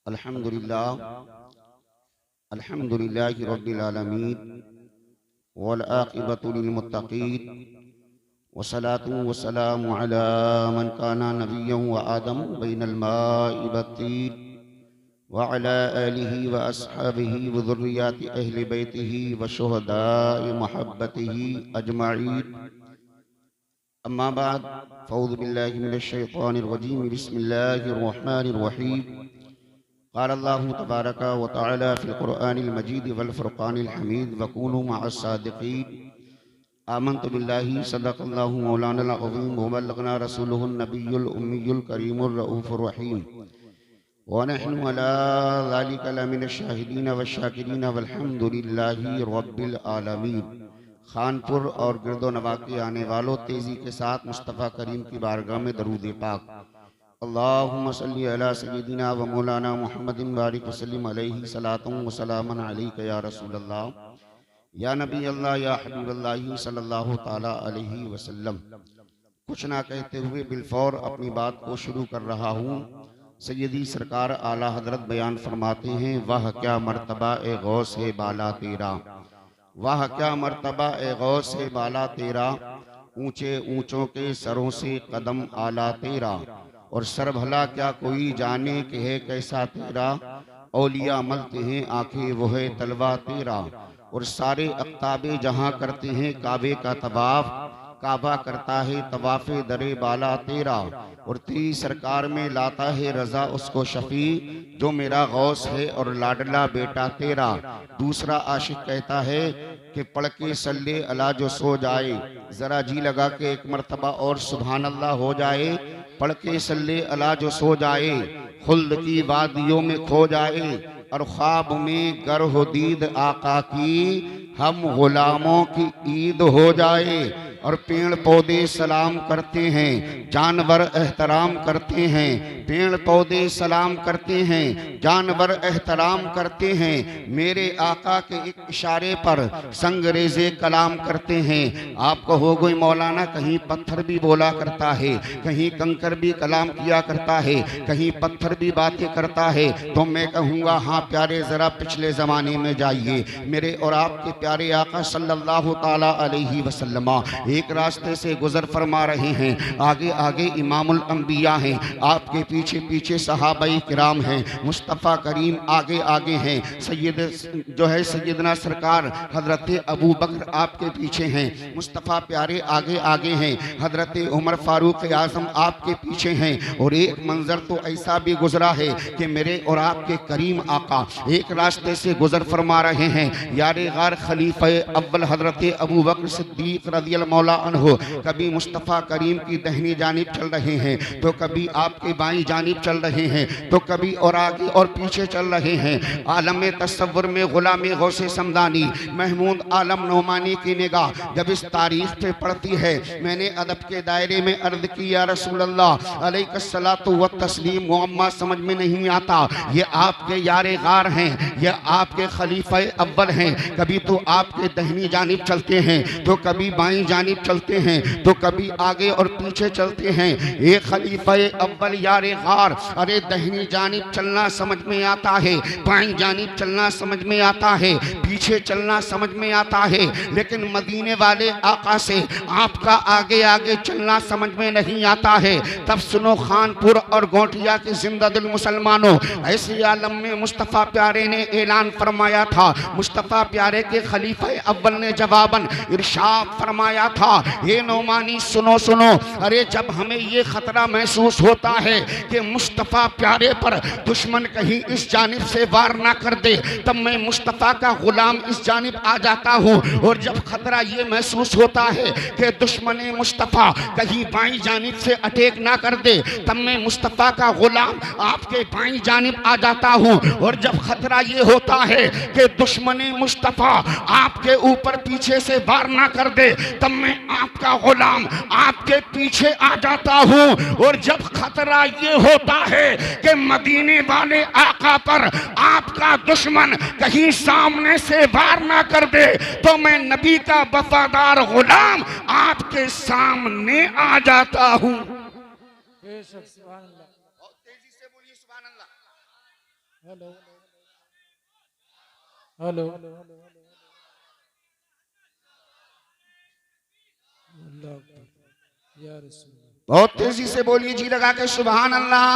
अल्हम्दुलिल्लाह अल्हम्दुलिल्लाहि रब्बिल आलमीन वल आक़िबतु लिल मुत्तक़ीन वस्सलातु वस्सलामु अला मन काना नबिय्यन व आदम बैनल माइ वत्तीन व अला आलिहि व अस्हाबिहि व ज़ुर्रिय्याति अहलि बैतिहि व शुहदाइ महब्बतिहि अजमईन। अम्मा बाद फ़अऊज़ु बिल्लाहि मिनश शैतानिर रजीम बिस्मिल्लाहिर रहमानिर रहीम। क़ाल अल्लाहु तबारक व तआला फ़िल क़ुरआनिल मजीद वल फ़ुरक़ानिल हमीद वकूनू मअस सादिक़ीन। आमन्तु बिल्लाहि सदक़ल्लाहु मौलानाल अज़ीम व बल्लगना रसूलुहुन नबियुल उम्मियुल करीमुर रऊफ़ुर रहीम व नहनु अला ज़ालिका लमिनश शाहिदीन वश्शाकिरीन वल्हम्दुलिल्लाहि रब्बिल आलमीन। खानपुर और गिरदोनवा के आने वालों, तेज़ी के साथ मुस्तफ़ा करीम की बारगाह में दरूद पाक। अल्लाहुम्मा सल्ली अला सय्यिदिना व मौलाना मुहम्मदिन बारिक वसल्लिम अलैहि सलातुन व सलामन अलैका या रसूलल्लाह या नबी अल्लाह या हबीब अल्लाह सल्लल्लाहु ताला अलैहि वसल्लम। कुछ ना कहते हुए बिलफौर अपनी बात को शुरू कर रहा हूँ। सैयदी सरकार आला हजरत बयान फरमाते हैं, वह क्या मर्तबा ए गौस है बाला तेरा, वह क्या मर्तबा ए गौस है बाला तेरा, ऊंचे ऊंचों के सरों से कदम आला तेरा, और सर भला क्या कोई जाने कि है कैसा तेरा, औलिया मलते हैं आंखें वो है तलवा तेरा, और सारे अख्ताबे जहां करते हैं काबे का तवाफ, काबा करता है तवाफे दरे बाला तेरा, और तेरी सरकार में लाता है रजा उसको शफी, जो मेरा गौस है और लाडला बेटा तेरा। दूसरा आशिक कहता है कि पढ़ के सल्ले अला जो सो जाए, जरा जी लगा के एक मर्तबा और सुभान अल्लाह हो जाए। पढ़ के सल्ले अला जो सो जाए, खुल्द की वादियों में खो जाए, और ख्वाब में गर हो दीद आका की, हम गुलामों की ईद हो जाए। और पेड़ पौधे सलाम करते हैं, जानवर एहतराम करते हैं, पेड़ पौधे सलाम करते हैं, जानवर एहतराम करते हैं, मेरे आका के एक इशारे पर संगरेज़े कलाम करते हैं। आप कहोगे मौलाना कहीं पत्थर भी बोला करता है, कहीं कंकर भी कलाम किया करता है, कहीं पत्थर भी बातें करता है, तो मैं कहूँगा हाँ प्यारे ज़रा पिछले ज़माने में जाइए। मेरे और आपके प्यारे आका सल्लल्लाहु ताला अलैहि वसल्लम एक रास्ते से गुजर फरमा रहे हैं, आगे आगे इमामुल अंबिया हैं, आपके पीछे पीछे सहाबाई किराम हैं, मुस्तफ़ा करीम आगे आगे हैं, सैयद जो है सैयदना सरकार हजरत अबू बकर आपके पीछे हैं, मुस्तफ़ा प्यारे आगे आगे हैं, हजरत उमर फारूक आज़म आपके पीछे हैं। और एक मंजर तो ऐसा भी गुजरा है कि मेरे और आपके करीम आका एक रास्ते से गुजर फरमा रहे हैं, यारे गार खलीफा अव्वल हजरत अबू बकर सिद्दीक रज़ियल्लाहु मौला अन्हु कभी मुस्तफ़ा करीम की दहनी जानिब चल रहे हैं, तो कभी आपके बाईं जानिब चल रहे हैं, तो कभी और आगे और पीछे चल रहे हैं। आलम तसव्वुर में गुलाम गौसे समदानी महमूद आलम नोमानी की निगाह जब इस तारीख पे पड़ती है, मैंने अदब के दायरे में अर्ज की या रसूल अल्लाह अलैहिस्सलातु व तस्लीम, मुअम्मा समझ में नहीं आता, ये आपके यारे गार हैं, ये आपके खलीफा अव्वल हैं, कभी तो आपके दहनी जानिब चलते हैं, तो कभी बाईं जानिब चलते हैं, तो कभी आगे और पीछे चलते हैं। एक खलीफा अव्वल यारे गार, अरे दहनी जानिब चलना समझ में आता है, बाईं जानिब चलना समझ में आता है, पीछे चलना समझ में आता है, लेकिन मदीने वाले आका से आपका आगे आगे चलना समझ में नहीं आता है। तब सुनो खानपुर और गोटिया के जिंदा दिल मुसलमानों, ऐसे आलम में मुस्तफ़ा प्यारे ने ऐलान फरमाया था, मुस्तफ़ा प्यारे के खलीफा अव्वल ने जवाबन इरशाद फरमाया था, ये नौमानी सुनो सुनो, अरे जब हमें ये खतरा महसूस होता है कि मुस्तफ़ा प्यारे पर दुश्मन कहीं इस जानिब से वार ना कर दे, तब मैं मुस्तफ़ा का गुलाम इस जानिब आ जाता हूँ। और जब खतरा ये महसूस होता है कि दुश्मन मुस्तफ़ा कहीं बाईं जानिब से अटैक ना कर दे, तब मैं मुस्तफ़ा का गुलाम आपके बाईं जानिब आ जाता हूँ। और जब खतरा ये होता है कि दुश्मन मुस्तफ़ा आपके ऊपर पीछे से वार ना कर दे, तब मैं आपका गुलाम आपके पीछे आ जाता हूँ। और जब खतरा ये होता है कि मदीने वाले आका पर आपका दुश्मन कहीं सामने से वार ना कर दे, तो मैं नबी का वफादार गुलाम आपके सामने आ जाता हूँ। हेलो हेलो अल्लाह या रसूल बहुत तेजी से बोलिए जी लगा के सुभान अल्लाह,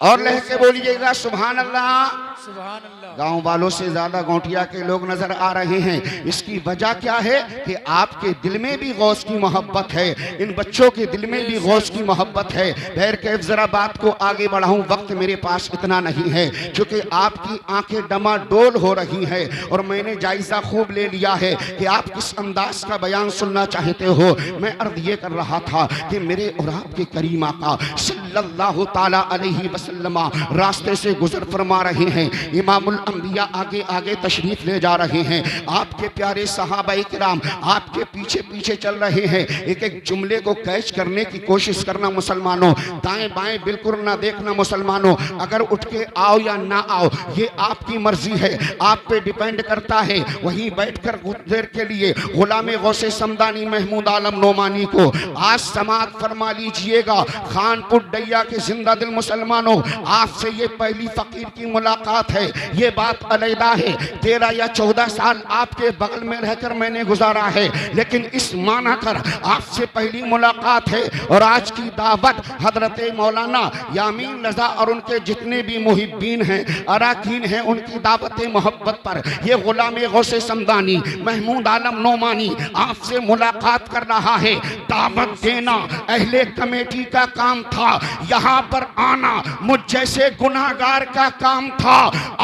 और लह के बोलिएगा सुभान अल्लाह। सुभान अल्लाह। गांव वालों से ज्यादा गोंटिया के लोग नजर आ रहे हैं। इसकी वजह क्या है कि आपके दिल में भी गौस की मोहब्बत है, इन बच्चों के दिल में भी गौस की मोहब्बत है। खैर कैफ जरा बात को आगे बढ़ाऊं, वक्त मेरे पास इतना नहीं है, क्योंकि आपकी आंखें डमाडोल हो रही है और मैंने जायजा खूब ले लिया है कि आप किस अंदाज का बयान सुनना चाहते हो। मैं अर्ज ये कर रहा था कि मेरे और आपके करीम आका सल्लल्लाहु ताला अलैहि वसल्लम रास्ते से गुजर फरमा रहे हैं। इमामुल अंबिया आगे आगे तशरीफ ले जा रहे हैं। आपके प्यारे सहाबाए किराम आपके पीछे पीछे चल रहे हैं। एक एक जुमले को कैच करने की कोशिश करना मुसलमानों, दाएं बाएं बिल्कुल ना देखना मुसलमानों। अगर उठ के आओ या ना आओ ये आपकी मर्जी है, आप पे डिपेंड करता है। वहीं बैठकर कुछ देर के लिए गुलाम गौसे समदानी महमूद आलम नोमानी को आज समाअत फरमा लीजिएगा। खानपुर डैया के जिंदा दिल मुसलमानों, आपसे ये पहली फकीर की मुलाकात है। ये बात अलैदा है, 13 या 14 साल आपके बगल में रहकर मैंने गुजारा है, लेकिन इस माना कर आपसे पहली मुलाकात है। और आज की दावत हजरत मौलाना यामीन रजा और उनके जितने भी मुहिब्बीन हैं, अराकीन हैं, उनकी दावत मोहब्बत पर ये गुलाम गौसे समदानी महमूद आलम नोमानी आपसे मुलाकात कर रहा है। दावत देना अहले कमेटी का काम था, यहाँ पर आना मुझ जैसे गुनाहगार का काम था।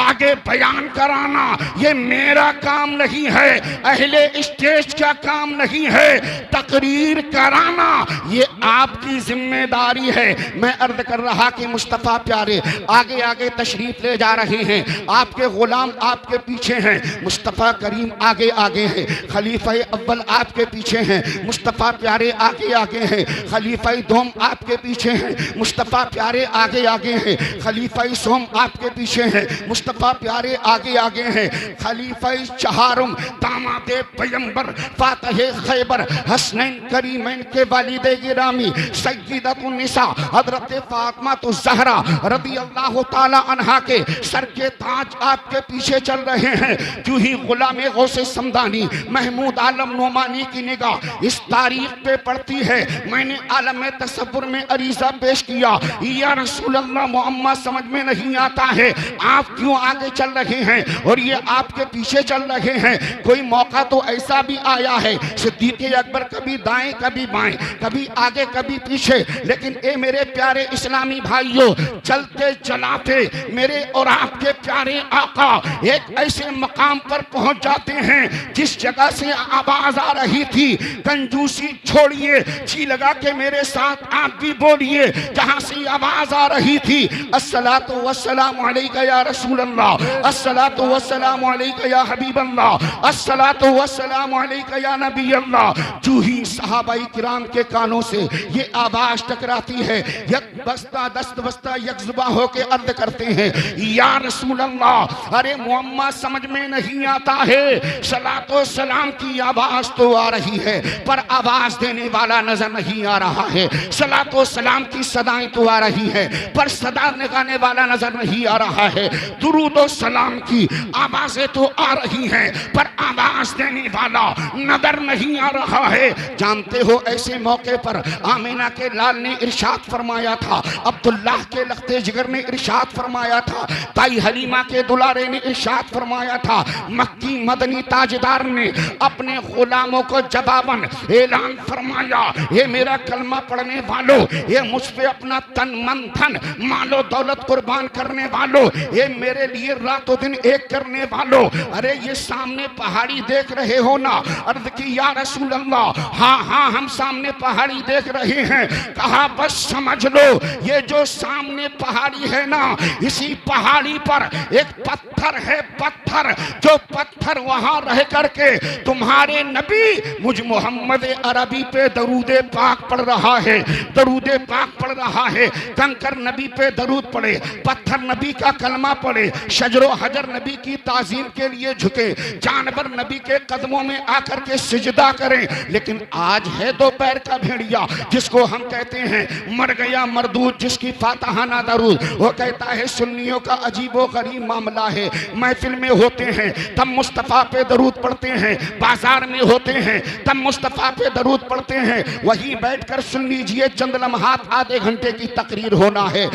आगे बयान कराना ये मेरा काम नहीं है, अहले स्टेज का काम नहीं है। तकरीर कराना ये आपकी जिम्मेदारी है। मैं अर्ज कर रहा कि मुस्तफ़ा प्यारे आगे आगे तशरीफ ले जा रहे हैं, आपके गुलाम आपके पीछे हैं, मुस्तफ़ा करीम आगे आगे है, खलीफा अव्वल आपके पीछे हैं, मुस्तफ़ा प्यारे आगे आगे हैं, खलीफा दोम आपके पीछे हैं, मुस्तफ़ा प्यारे आगे आगे हैं, खलीफा सोम आपके पीछे हैं, मुस्तफ़ा प्यारे आगे आगे हैं, खलीफा चहारुम दामादे पैगंबर फातहे खैबर हसनैन करीमैन के वालिदे गिरामी सय्यदतुन निसा हजरत फातिमा तो ज़हरा रज़ी अल्लाह ताला अन्हा के सर के ताज आपके पीछे चल रहे हैं। क्यों ही गुलाम गौसे समदानी महमूद आलम नोमानी की निगाह इस तारीख पे पड़ती है। मैंने आलम तसव्वुर में अरीज़ा पेश किया, या रसूल अल्लाह मुअम्मा समझ में नहीं आता है आप क्यों आगे चल रहे हैं और ये आपके पीछे चल रहे हैं। कोई मौका तो ऐसा भी आया है सिद्दीक़ अकबर कभी दाएं कभी बाएं, कभी आगे कभी पीछे, लेकिन ए मेरे प्यारे इस्लामी भाइयों, चलते चलाते मेरे और आपके प्यारे आका एक ऐसे मकाम पर पहुंच जाते हैं जिस जगह से आवाज आ रही थी, कंजूसी छोड़िए, जी लगा के मेरे साथ आप भी बोलिए, जहां से आवाज आ रही थी अस्सलातु वस्सलामु अलैका या रसूल अल्लाह, अस्सलातु वस्सलामु अलैका या हबीब अल्लाह, अस्सलातु वस्सलामु अलैका या नबी अल्लाह। जो ही सहाबाई किराम के कानों से ये आवाज टकराती है, यक बस्ता दस्त बस्ता यकजुबा होके अर्ज करते हैं या रसूल अल्लाह। अरे मुअम्मा समझ में नहीं आता है, सलातो सलाम की आवाज तो आ रही है पर आवाज देने वाला नजर नहीं आ रहा है, सलातो सलाम की सदाएं तो आ रही है पर सदा लगाने वाला नजर नहीं आ रहा है, दुरूद और सलाम की आवाजें तो आ रही हैं पर आवाज देने वाला नजर नहीं आ रहा है। जानते हो ऐसे मौके पर आमीना के लाल ने इरशाद फरमाया था, अब्दुल्लाह के लख्ते जिगर ने इरशाद फरमाया था, ताई हलीमा के दुलारे ने इरशाद फरमाया था, मक्की मदनी ताजदार ने अपने गुलामों को जवाबन ऐलान फरमाया, ये मेरा कलमा पढ़ने वालों, ये मुझ पे अपना तन मन धन मालो दौलत कुर्बान करने वालों, ये मेरे लिए रातों दिन एक करने वालों, अरे ये सामने पहाड़ी देख रहे हो ना? अर्ज की या रसूल अल्लाह, हाँ हाँ हम सामने पहाड़ी देख रहे हैं। कहा बस समझ लो ये जो सामने पहाड़ी है ना, इसी पहाड़ी पर एक पत्थर है, पत्थर जो पत्थर वहां रह करके तुम्हारे नबी मुझ मोहम्मद अरबी पे दरूदे पाक पढ़ रहा है, दरूदे पाक पढ़ रहा है। कंकर नबी पे दरूद पढ़े, पत्थर नबी का कलमा नमाज पढ़े, शजरो हजर नबी की ताजीम के लिए झुके, जानवर नबी के कदमों में आकर के सिजदा करें। लेकिन आज है दोपहर का भेड़िया जिसको हम कहते हैं मर गया मरदूद, जिसकी फातहाना दरूद, वो कहता है सुन्नियों का अजीबो गरीब मामला है। महफिल में होते हैं तब मुस्तफ़ा पे दरूद पढ़ते हैं, बाजार में होते हैं तब मुस्तफ़ा पे दरूद पढ़ते हैं, वहीं बैठकर सुन लीजिए चंद लम्हात आधे घंटे की तकरीर होना है।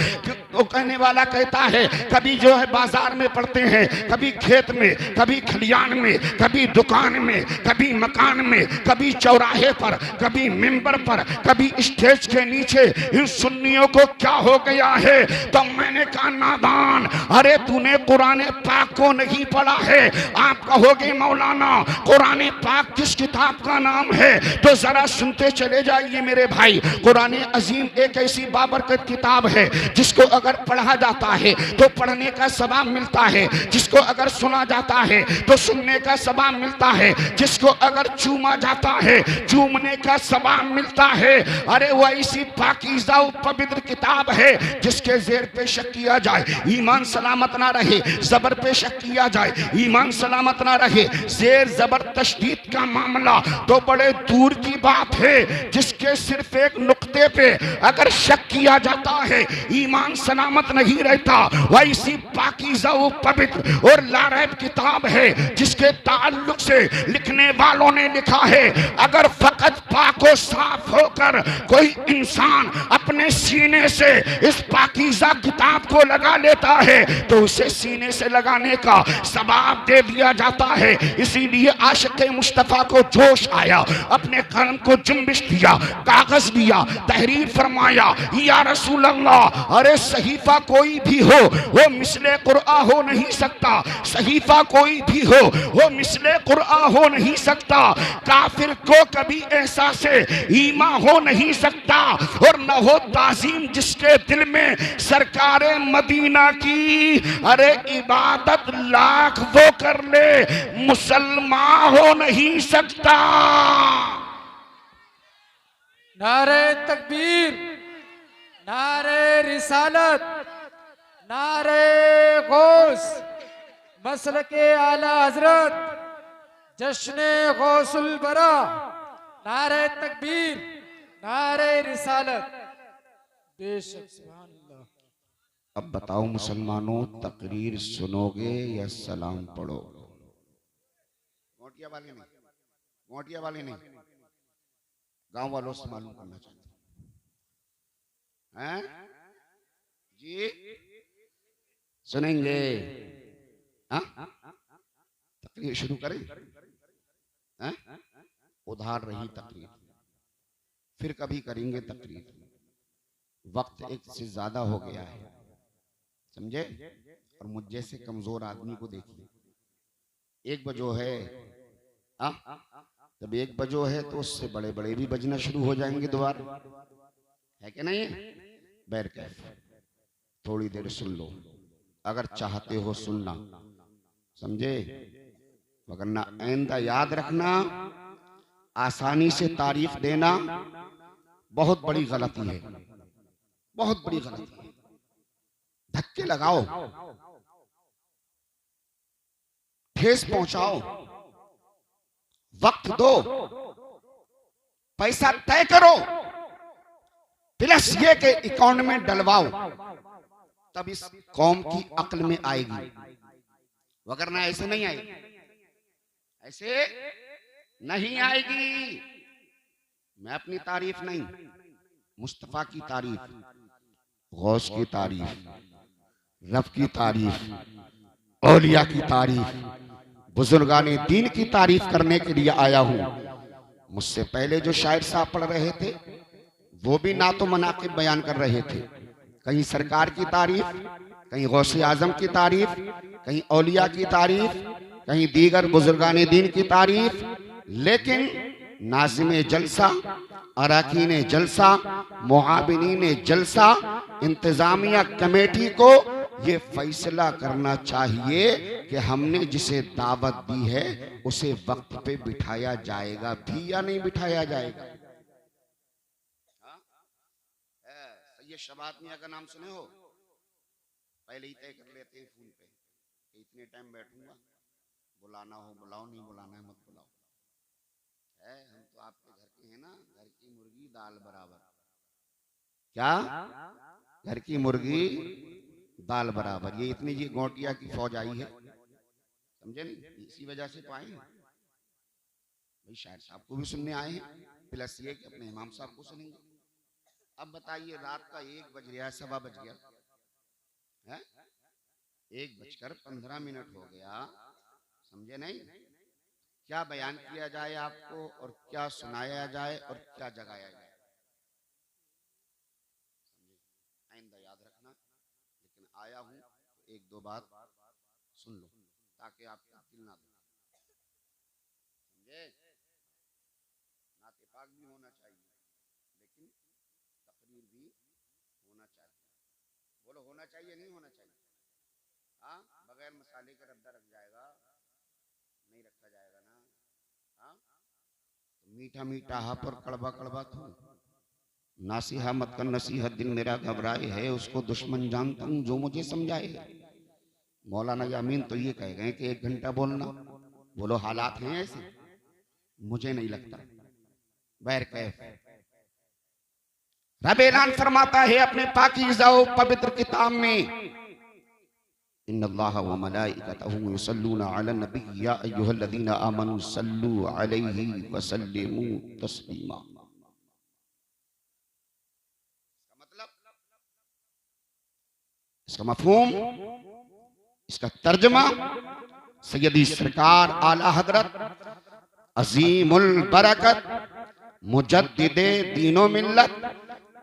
वो कहने वाला कहता है कभी जो है बाजार में पढ़ते हैं, कभी खेत में, कभी खलियान में, कभी दुकान में, कभी मकान में, कभी चौराहे पर, कभी मिंबर पर, कभी स्टेज के नीचे। इन सुन्नियों को क्या हो गया है? तो मैंने कहा नादान, अरे तूने कुरान पाक को नहीं पढ़ा है। आप कहोगे मौलाना कुरान पाक किस किताब का नाम है? तो जरा सुनते चले जाइए मेरे भाई। कुरान अजीम एक ऐसी बाबरकत किताब है जिसको अगर पढ़ा जाता है तो पढ़ने का सवाब मिलता है, जिसको अगर सुना जाता है तो सुनने का सवाब मिलता है, जिसको अगर चूमा जाता है चूमने का सवाब मिलता है। अरे वो ऐसी पाकीज़ा पवित्र किताब है जिसके जेर पे शक किया जाए ईमान सलामत ना रहे, जबर पे शक किया जाए ईमान सलामत ना रहे, जेर जबर तशदीद का मामला तो बड़े दूर की बात है। जिसके सिर्फ एक नुक्ते पे अगर शक किया जाता है ईमान सलामत नहीं रहता। वैसी पाकीज़ा पवित्र और लारैब किताब है जिसके ताल्लुक से लिखने वालों ने लिखा है अगर फकत पाको साफ होकर कोई इंसान अपने सीने से इस पाकीज़ा किताब को लगा लेता है तो उसे सीने से लगाने का सवाब दे दिया जाता है। इसीलिए आशिक़ मुस्तफ़ा को जोश आया, अपने कलम को जुम्बिश दिया, कागज दिया, तहरीर फरमाया, या रसूल अल्लाह, अरे सहीफा कोई भी हो वो मिसले कुरआ हो नहीं सकता, सहीफा कोई भी हो वो मिसले कुरआ हो नहीं सकता। काफिर को कभी ऐसा से ईमा हो नहीं सकता और न हो ताजीम जिसके दिल में सरकारे मदीना की अरे इबादत लाख वो कर ले मुसलमान हो नहीं सकता। नारे तकबीर, नारे रिसालत, नारे गौस, मसलके आला हजरत, जश्ने गौसुल बरा, नारे तकबीर, नारे रिसालत, बेशक सुभान अल्लाह। अब बताओ मुसलमानों, तकरीर सुनोगे या सलाम पढ़ोगे? मोटिया वाले नहीं, मोटिया वाले नहीं, गांव वालों से मालूम करना चाहते हैं जी? सुनेंगे? तकरीर शुरू करें? उधार रही तकरीर, फिर कभी करेंगे तकरीर। वक्त एक से ज्यादा हो गया है, समझे? और मुझ जैसे कमजोर आदमी को देखिए, 1 बजो है, जब 1 बजो है तो उससे बड़े बड़े भी बजना शुरू हो जाएंगे दोबारा, है कि नहीं? बैरकैफ थोड़ी देर सुन लो अगर चाहते हो सुनना, समझे? वरना आइंदा याद रखना, आसानी से तारीफ देना बहुत बड़ी गलती है, बहुत बड़ी गलती है। धक्के लगाओ, ठेस पहुंचाओ, वक्त दो, पैसा तय करो, प्लस ये के अकाउंट में डलवाओ, तब इस कौम की अक्ल में आएगी, वगरना ऐसे नहीं आएगी, ऐसे नहीं आएगी। मैं अपनी तारीफ नहीं, मुस्तफा की तारीफ, गौस की तारीफ, रब की तारीफ, औलिया की तारीफ, बुजुर्गाने दीन की तारीफ करने के लिए आया हूं। मुझसे पहले जो शायर साहब पढ़ रहे थे वो भी ना तो मनाकिब बयान कर रहे थे, कहीं सरकार की तारीफ, कहीं गौसे आजम की तारीफ, कहीं औलिया की तारीफ, कहीं दीगर बुजुर्गाने दीन की तारीफ। लेकिन नाज़िमे जलसा, अराकीने जलसा, मुआविनीने जलसा, इंतजामिया कमेटी को ये फैसला करना चाहिए कि हमने जिसे दावत दी है उसे वक्त पे बिठाया जाएगा भी या नहीं बिठाया जाएगा। सैयद शबात मियां का नाम सुने हो? पहले ही तय कर लेते हैं फोन पे कि इतने टाइम बैठूंगा, बुलाना हो बुलाओ, नहीं बुलाना है मत बुलाओ। है हम तो आपके घर के हैं ना, घर की मुर्गी दाल बराबर। क्या? घर की मुर्गी दाल बराबर। ये इतनी ये गोटिया की फौज आई है, समझे नहीं? इसी वजह से तो आए हैं भाई, शायर साहब को भी सुनने आए हैं, प्लस ये कि अपने इमाम साहब को सुनेंगे। अब बताइए, रात का 1 बज गया, 1:15 बज गया है, 1:15 हो गया, समझे नहीं? क्या बयान किया जाए आपको, और क्या सुनाया जाए, और क्या जगाया जाए, आइंदा याद रखना। लेकिन आया हूं तो 1-2 बात सुन लो ताकि आपका दिल ना दुखे, समझे? नाते पाक भी होना चाहिए, लेकिन तकरीर भी होना चाहिए। बोलो, होना चाहिए नहीं होना चाहिए? हाँ, बगैर मसाले का रद्दा रख जाएगा, नहीं रखा जाएगा ना। हाँ, तो मीठा मीठा हा पर कड़वा कड़वा थू, नासिहा मत कर नसीहत, दिल मेरा घबराए है, उसको दुश्मन जानता हूँ जो मुझे समझाए। मौलाना यामीन तो ये कह गए कि 1 घंटा बोलना। बोलो, हालात हैं ऐसे? मुझे नहीं लगता। बैर कैफ रब ऐलान फरमाता है अपने पाकीज़ा व पवित्र किताब में, इन्नल्लाह व मलाइकतहु युसल्लूना अलन नबी या अय्युहल्लज़ीना आमनू सल्लू अलैहि व सल्लिमू तस्लीमा। मतलब, इसका मफहूम, इसका तर्जमा, सैयदी सरकार आला हजरत अजीमुल बरकत मुजद्दिदे दीनो मिल्लत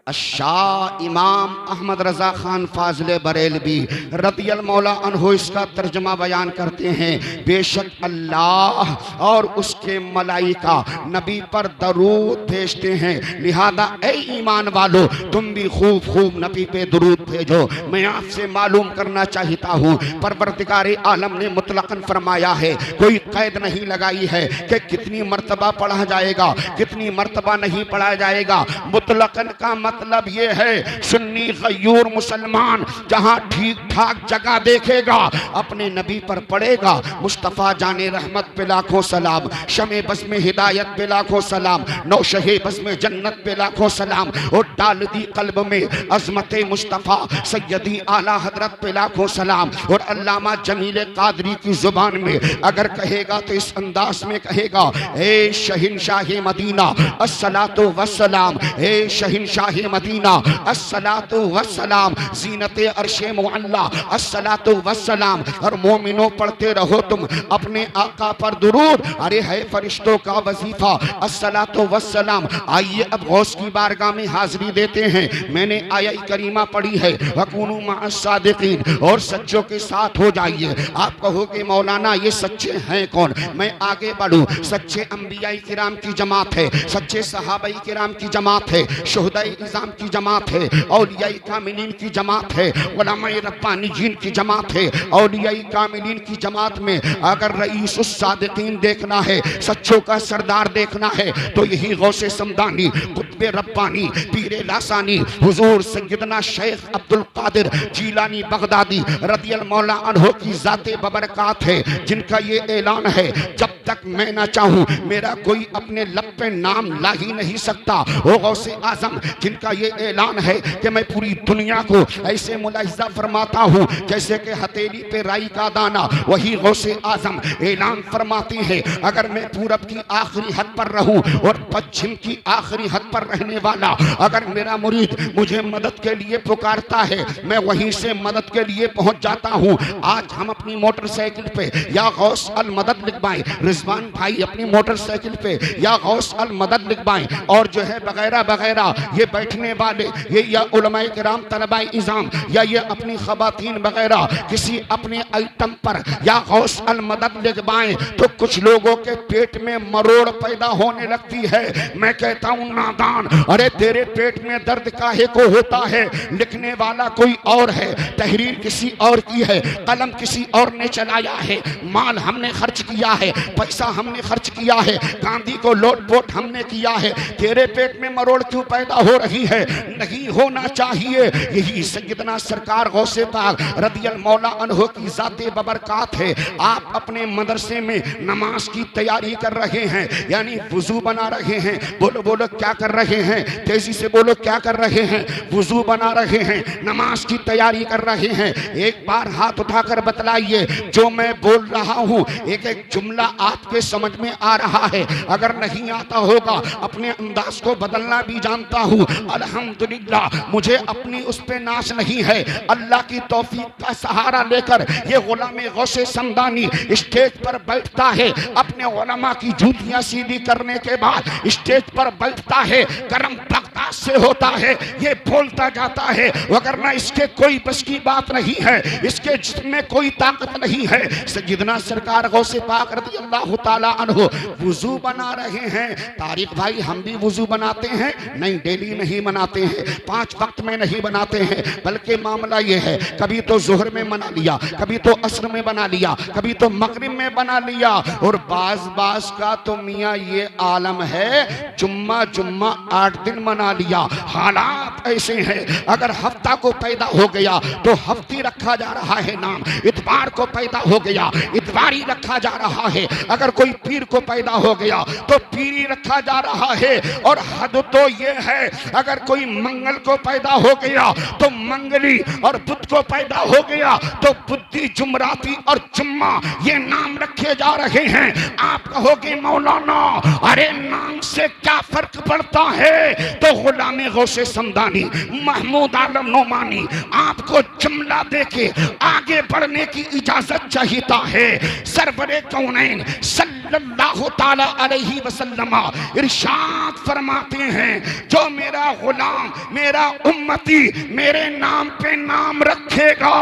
शाह इमाम अहमद रजा खान फाजले बरेलवी रदियल्लाहु मौला अन्हु इसका तर्जमा बयान करते हैं। बेशक अल्लाह और उसके मलाइका नबी पर दरूद भेजते हैं, लिहाजा ऐ ईमान वालो तुम भी खूब खूब नबी पे दरूद भेजो। मैं आपसे मालूम करना चाहता हूँ, परवरदिगार आलम ने मुतलकन फरमाया है, कोई कैद नहीं लगाई है कि कितनी मर्तबा पढ़ा जाएगा, कितनी मर्तबा नहीं पढ़ा जाएगा। मुतलकन का मतलब ये है, सुन्नी गयूर मुसलमान जहां ठीक ठाक जगह देखेगा अपने नबी पर पड़ेगा। मुस्तफ़ा जाने रहमत पे लाखों सलाम, शमे बस में हिदायत पे लाखों सलाम, नौशहे बस में जन्नत पे लाखों सलाम, और डाल दी कल्ब में अजमत मुस्तफ़ा सैयदी आला हजरत पे लाखों सलाम। और अल्लामा जमील कादरी की जुबान में अगर कहेगा तो इस अंदाज में कहेगा, ए शहिनशाह मदीना अस्सलातु वस्सलाम, ए शहिनशाह मदीना अस्सलातु वस्सलाम, ज़ीनते अर्शे मुअल्ला अस्सलातु वस्सलाम। और मोमिनो पढ़ते रहो तुम अपने आका पर दुरूद, अरे है फरिश्तों का वजीफा अस्सलातु वस्सलाम। आइए अब गौस की बारगाह में हाजिरी देते हैं। मैंने आया करीमा पढ़ी है, वकूनू मअस सादिकीन, और सच्चों के साथ हो जाइए। आप कहोगे मौलाना ये सच्चे हैं कौन? मैं आगे बढ़ूं। सच्चे अंबियाई किराम की जमात है, सच्चे सहाबाई किराम की जमात है, शुहदाई इज़ाम की जमात है, औलियाई कामिलीन की जमात है, उलमाए रब्बानीयीन की जमात है। औलियाई कामिलीन की जमात में अगर रईसुस सादिकीन देखना है, सच्चों का सरदार देखना है, तो यही गौसे समदानी कुतबे रब्बानी पीरे लासानी हुजूर सैयदना शेख अब्दुल कादिर जीलानी बगदादी रदियल्लाहु मौला अन्हु की जाते बबरकात है, जिनका ये ऐलान है, जब तक मैं ना चाहूं मेरा कोई अपने लब पे नाम ला ही नहीं सकता। वो गौसे आजम जिनका ये ऐलान है कि मैं पूरी दुनिया को ऐसे मुलाहिजा फरमाता हूँ जैसे कि हथेली पे राई का दाना, वही गौसे आजम ऐलान फरमाते हैं, अगर मैं पूरब की आखिरी हद पर रहूं और पश्चिम की आखिरी हद पर रहने वाला अगर मेरा मुरीद मुझे मदद के लिए पुकारता है, मैं वहीं से मदद के लिए पहुंच जाता हूं। आज हम अपनी मोटरसाइकिल पे या गौस अल मदद लिखवाएं, रिजवान भाई अपनी मोटरसाइकिल पे या गौस अल मदद लिखवाएं, और जो है वगैरह वगैरह ये बैठने वाले ये या उलमाए किराम तलबाए इज़ाम या ये अपनी खवातीन वगैरह किसी अपने आइटम पर या गौस अल मदद लिखवाएं, तो कुछ लोगों के पेट में मरोड़ पैदा होने लगती है। मैं कहता हूं नादान, अरे तेरे पेट में दर्द काहे को होता है? लिखने वाला कोई और है, तहरीर किसी और की है, कलम किसी और ने चलाया है, माल हमने खर्च किया है, पैसा हमने खर्च किया है, गांधी को लोट पोट हमने किया है, तेरे पेट में मरोड़ क्यों पैदा हो रही है? नहीं होना चाहिए। यही सैयदना सरकार गौसे पाक रदियल मौला अन्हो की ज़ाते बबरकात है। आप अपने मदरसे में नमाज की तैयारी कर रहे हैं, यानी वुजू बना रहे हैं। बोलो बोलो क्या कर रहे हैं? तेजी से बोलो क्या कर रहे हैं? वुजू बना रहे हैं, नमाज की तैयारी कर रहे हैं। एक बार हाथ उठाकर बतलाइए, जो मैं बोल रहा हूँ एक एक जुमला आपके समझ में आ रहा है? अगर नहीं आता होगा, अपने अंदाज को बदलना भी जानता हूँ। अल्हम्दुलिल्लाह, मुझे अपनी उस पे नाश नहीं है। अल्लाह की तौफीक का सहारा लेकर ये गुलाम गौसे समदानी स्टेज पर बैठता है। अपने उलमा की जूतियां सीधी करने के बाद स्टेज पर बैठता है, करम बख्ता से होता है, ये बोलता जाता है, वगरना इसके कोई बस की बात नहीं है, इसके जिसमें कोई ताकत नहीं है। सैयदना सरकार गौसे पाक रज़ियल्लाहु ताला अन्हु वुजू बना रहे हैं। तारिक भाई, हम भी वुजू बनाते हैं? नहीं, डेली नहीं बनाते हैं, 5 वक्त में नहीं बनाते हैं, बल्कि मामला ये है, कभी तो जोहर में बना लिया, कभी तो असर में बना लिया, कभी तो मगरिब में बना लिया, और बाज का तो मियाँ ये आलम है, जुम्मा 8 दिन मना लिया। हालात ऐसे हैं, अगर हफ्ता को पैदा हो गया तो हफ्ती रखा जा रहा है नाम, इतवार को पैदा हो गया इतवारी रखा जा रहा है, अगर कोई पीर को पैदा हो गया तो पीरी रखा जा रहा है। और हद तो ये है, अगर कोई मंगल को पैदा हो गया तो मंगली, और बुध को पैदा हो गया तो बुद्धि, जुमराती और जुम्मा, ये नाम रखे जा रहे हैं। आप कहोगे मौलाना, अरे नाम से क्या फर्क पड़ता है? तो गुलाम गौसे समदानी महमूद आलम नोमानी आपको जुमला देके आगे बढ़ने की इजाजत चाहता है। सरवरे कौनैन सल्लल्लाहु ताला अलैहि वसल्लम इरशाद फरमाते हैं, जो मेरा गुलाम, मेरा उम्मती मेरे नाम पे नाम रखेगा,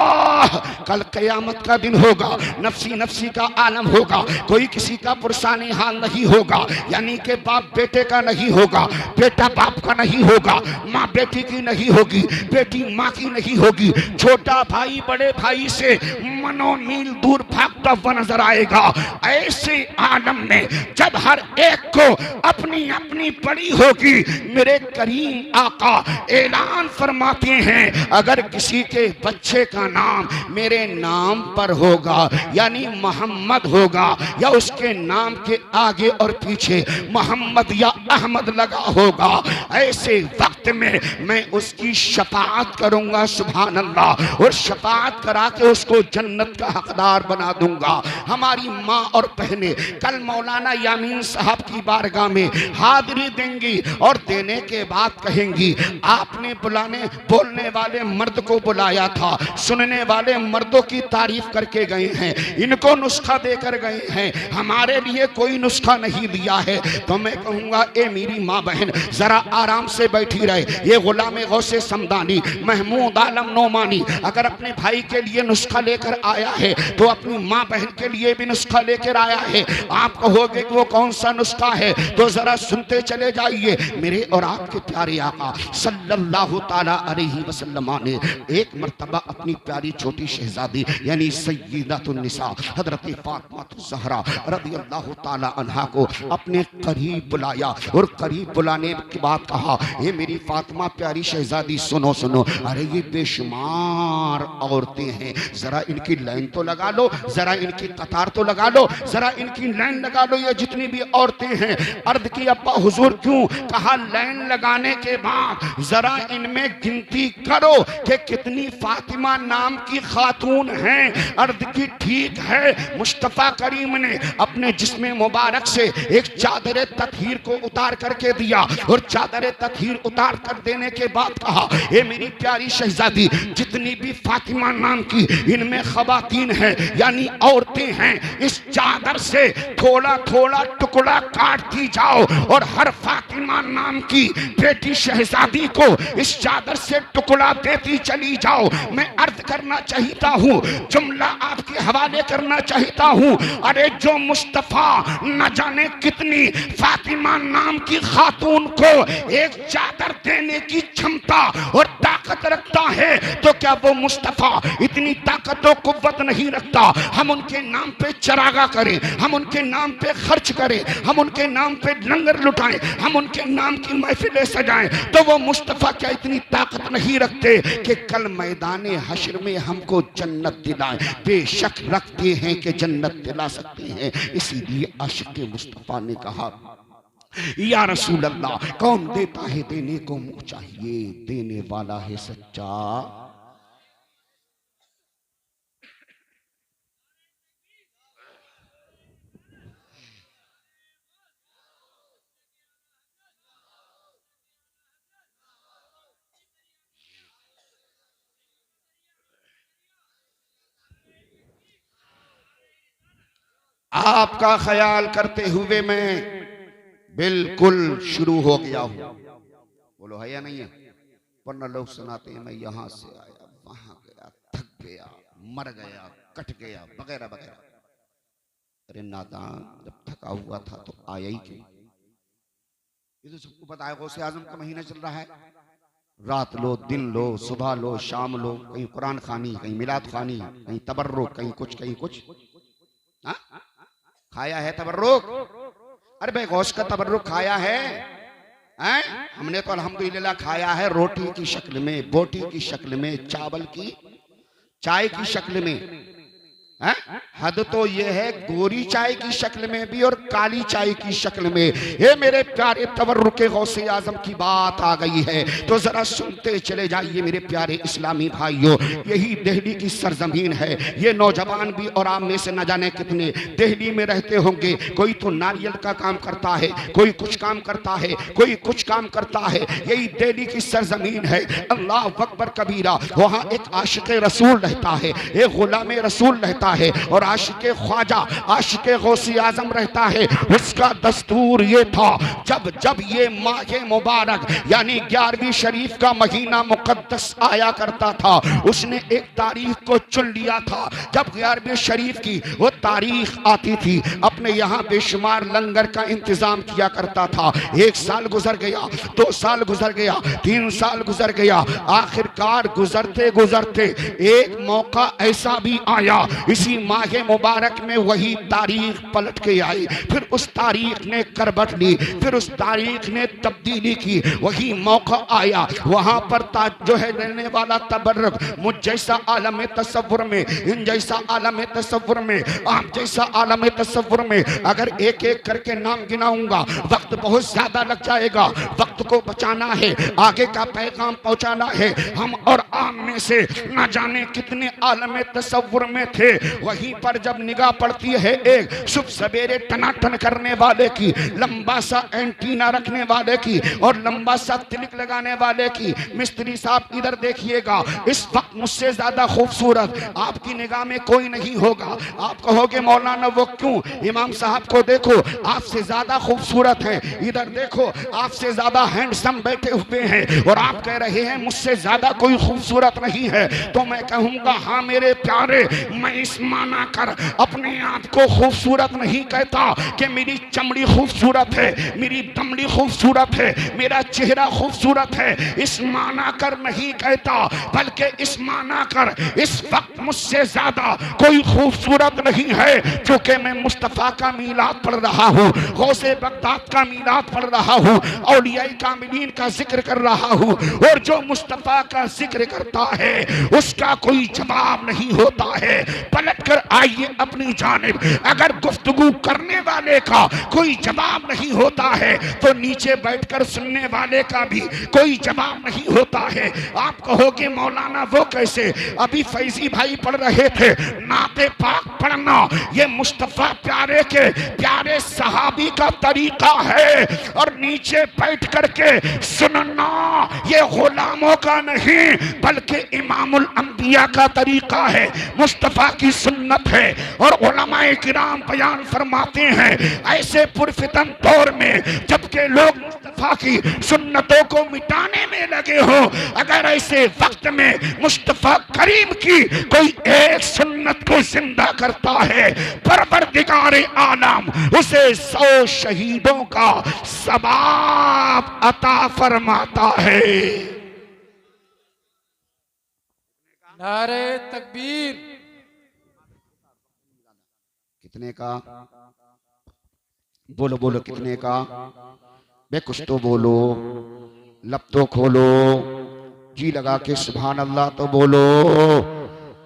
कल क़यामत का दिन होगा, नफसी नफसी का आलम होगा, कोई किसी का पुरसानी हाल नहीं होगा, यानी कि बाप बेटे का नहीं होगा, बेटा बाप का नहीं होगा, माँ बेटी की नहीं होगी, बेटी माँ की नहीं होगी, छोटा भाई बड़े भाई से मनोमील दूर भागता हुआ नजर आएगा। ऐसे आलम में जब हर एक को अपनी अपनी पड़ी होगी, मेरे करीम आका ऐलान फरमाते हैं, अगर किसी के बच्चे का नाम मेरे नाम पर होगा, यानी मोहम्मद होगा, या उसके नाम के आगे और पीछे मोहम्मद या अहमद लगा होगा, ऐसे वक्त में मैं उसकी शफाअत करूंगा, सुभान अल्लाह, और शफाअत करा के उसको जन्नत का हकदार बना दूंगा। हमारी माँ और बहनें कल मौलाना यामीन साहब की बारगाह में हाजिरी देंगी, और देने के बाद कहेंगी, आपने बोलने वाले मर्द को बुलाया था, सुनने वाले मर्दों की तारीफ करके गए हैं, इनको नुस्खा देकर गए हैं, हमारे लिए कोई नुस्खा नहीं दिया है। तो मैं कहूँगा, ए मेरी माँ बहन, जरा आराम से बैठी रहे। ये गुलाम गौसे समदानी महमूद आलम नोमानी अगर अपने भाई के लिए नुस्खा लेकर आया है, तो अपनी माँ बहन के लिए भी नुस्खा लेकर आया है। आप कहोगे कि वो कौन सा नुस्खा है, तो जरा सुनते चले जाइए। मेरे और आपके प्यारे आका सल्लल्लाहु ताला अलैहि वसल्लम ने एक मर्तबा अपनी प्यारी छोटी शहजादी यानी सय्यदतुन निसा हजरत फातिमा ज़हरा रज़ियल्लाहु ताला अन्हा को अपने करीब बुलाया, और करीब बुलाने के बाद कहा, ये मेरी फातिमा प्यारी शहजादी सुनो सुनो, अरे ये बेशुमार औरतें हैं, जरा इनकी लाइन तो लगा लो, जरा इनकी कतार तो लगा लो, जरा इनकी लाइन लगा लो, ये जितनी भी औरतें हैं। अर्द की अब्बा हुजूर क्यों? कहा लाइन लगाने के बाद जरा इनमें गिनती करो कि कितनी फातिमा नाम की खातून हैं। अर्द की ठीक है। मुस्तफा करीम ने अपने जिस्म मुबारक से एक चादर ततहीर को उतार करके दिया, और चादर ततहीर उतार कर देने के बाद कहा, ये मेरी प्यारी शहजादी, जितनी भी फातिमा नाम की इनमें खवातीन हैं यानी औरतें हैं, इस चादर से थोड़ा थोड़ा टुकड़ा काटती जाओ, और हर फातिमा नाम की बेटी शहजादी को इस चादर से टुकड़ा देती चली जाओ। मैं अर्ज करना चाहता हूँ, जुमला आपके हवाले करना चाहता हूँ, अरे जो मुस्तफा न जाने कितनी फातिमा नाम की खातून को एक चादर देने की क्षमता और ताकत रखता है, तो क्या वो मुस्तफा इतनी ताकत और कुव्वत नहीं रखता? हम उनके नाम पे चरागा करें, हम उनके नाम पे खर्च करें, हम उनके नाम पे लंगर लुटाएं, हम उनके नाम की महफिलें सजाएं, तो वो मुस्तफ़ा क्या इतनी ताकत नहीं रखते कि कल मैदान हश्र में हमको जन्नत दिलाएं? बेशक रखते हैं कि जन्नत दिला सकते हैं। इसीलिए आशिक़ मुस्तफ़ा ने कहा, या रसूल अल्लाह, कौन देता है देने को मुंह चाहिए, देने वाला है सच्चा। आपका ख्याल करते हुए मैं बिल्कुल शुरू हो गया हूं। बोलो है या नहीं है? वरना लोग सुनाते हैं मैं यहां से आया, वहां गया, थक गया, मर गया, कट गया, वगैरह वगैरह। अरे नादान, जब थका हुआ था तो आया ही क्यों? ये तो सबको पता है, गौसे आजम का महीना चल रहा है। रात लो, दिन लो, सुबह लो, शाम लो, कहीं कुरान खानी, कहीं मिलाद खानी, कहीं तबर्रुक, कहीं कुछ कहीं कुछ। हा? खाया है तबर्रुक? अरे भाई गौस का तबर्रुक खाया है? हमने तो अल्हम्दुलिल्लाह खाया है रोटी की शक्ल में, बोटी की शक्ल में, चावल की, चाय की शक्ल में। हद तो यह है गोरी चाय की शक्ल में भी और काली चाय की शक्ल में। ये मेरे प्यारे तबर्रुके गौसे आजम की बात आ गई है तो जरा सुनते चले जाइए मेरे प्यारे इस्लामी भाइयों। यही दिल्ली की सरजमीन है। ये नौजवान भी और आप में से न जाने कितने दिल्ली में रहते होंगे। कोई तो नारियल का काम करता है, कोई कुछ काम करता है, कोई कुछ काम करता है। यही दिल्ली की सरजमीन है। अल्लाह अकबर कबीरा। वहाँ एक आशिक रसूल रहता है, एक गुलाम रसूल रहता है और आशिक ख्वाजा, आशिक गौसी आजम रहता है। उसका दस्तूर ये था, जब जब ये माह मुबारक यानी 11वीं शरीफ का महीना मुकद्दस आया करता था, उसने एक तारीख को चुन लिया था। जब 11वीं शरीफ की वो तारीख आती थी, अपने यहाँ बेशुमार लंगर का इंतजाम किया करता था। 1 साल गुजर गया, 2 साल गुजर गया, 3 साल गुजर गया। आखिरकार गुजरते गुजरते एक मौका ऐसा भी आया, इसी माह मुबारक में वही तारीख पलट के आई। फिर उस तारीख ने करवट ली, फिर उस तारीख ने तब्दीली की। वही मौका आया, वहां पर जो है रहने वाला तबर्रुक, मुझ जैसा आलम तसव्वुर में, इन जैसा आलम तसव्वुर में, आप जैसा आलम तसव्वुर में अगर एक एक करके नाम गिनाऊंगा वक्त बहुत ज्यादा लग जाएगा। वक्त को बचाना है, आगे का पैगाम पहुंचाना है। हम और आप में से न जाने कितने आलम तसव्वुर में थे। वहीं पर जब निगाह पड़ती है एक सुबह सवेरे टनाटन करने वाले की, लंबा सा एंटीना रखने वाले की और लंबा सा तिलक लगाने वाले की, मिस्त्री साहब इधर देखिएगा, इस वक्त मुझसे ज्यादा खूबसूरत आपकी निगाह में कोई नहीं होगा। आप कहोगे मौलाना वो क्यों? इमाम साहब को देखो, आपसे ज्यादा खूबसूरत है। इधर देखो, आपसे ज्यादा हैंडसम बैठे हुए हैं और आप कह रहे हैं मुझसे ज्यादा कोई खूबसूरत नहीं है। तो मैं कहूंगा हाँ मेरे प्यारे, मैं इस माना कर अपने आप को खूबसूरत नहीं कहता कि मेरी चमड़ी खूबसूरत है, मेरी दमड़ी खूबसूरत है, मेरा चेहरा खूबसूरत है। इस माना कर नहीं कहता, बल्कि इस माना कर इस वक्त मुझसे ज्यादा कोई खूबसूरत नहीं है, क्योंकि मैं मुस्तफा का मीलाद पढ़ रहा हूँ, गौसे बगदाद का मीलाद पढ़ रहा हूँ, औलिया कामिलीन का जिक्र कर रहा हूँ। और जो मुस्तफा का जिक्र करता है उसका कोई जवाब नहीं होता है। पलट कर आइए अपनी जानिब, अगर गुफ्तगू करने वाले का कोई जवाब नहीं होता है तो नीचे बैठकर सुनने वाले का भी कोई जवाब नहीं होता है। आप कहोगे मौलाना वो कैसे? अभी फैजी भाई पढ़ रहे थे, नाते पाक पढ़ना ये मुस्तफा प्यारे के प्यारे सहाबी का तरीका है और नीचे बैठ करके सुनना ये गुलामों का नहीं बल्कि इमामुल अंबिया का तरीका है, मुस्तफा की सुन्नत है। और उलमाए किराम बयान फरमाते हैं ऐसे पुरफितन दौर में जबकि लोग मुस्तफा की सुन्नतों को मिटाने में लगे हो, अगर ऐसे वक्त में मुस्तफा करीम की कोई एक सुन्नत को जिंदा करता है, परवरदिगार आलम उसे 100 शहीदों का सवाब अता फरमाता है। नारे तकबीर। कितने का? बोलो बोलो कितने का? बे कुछ तो बोलो, लब तो खोलो, जी लगा के सुभान अल्लाह तो बोलो,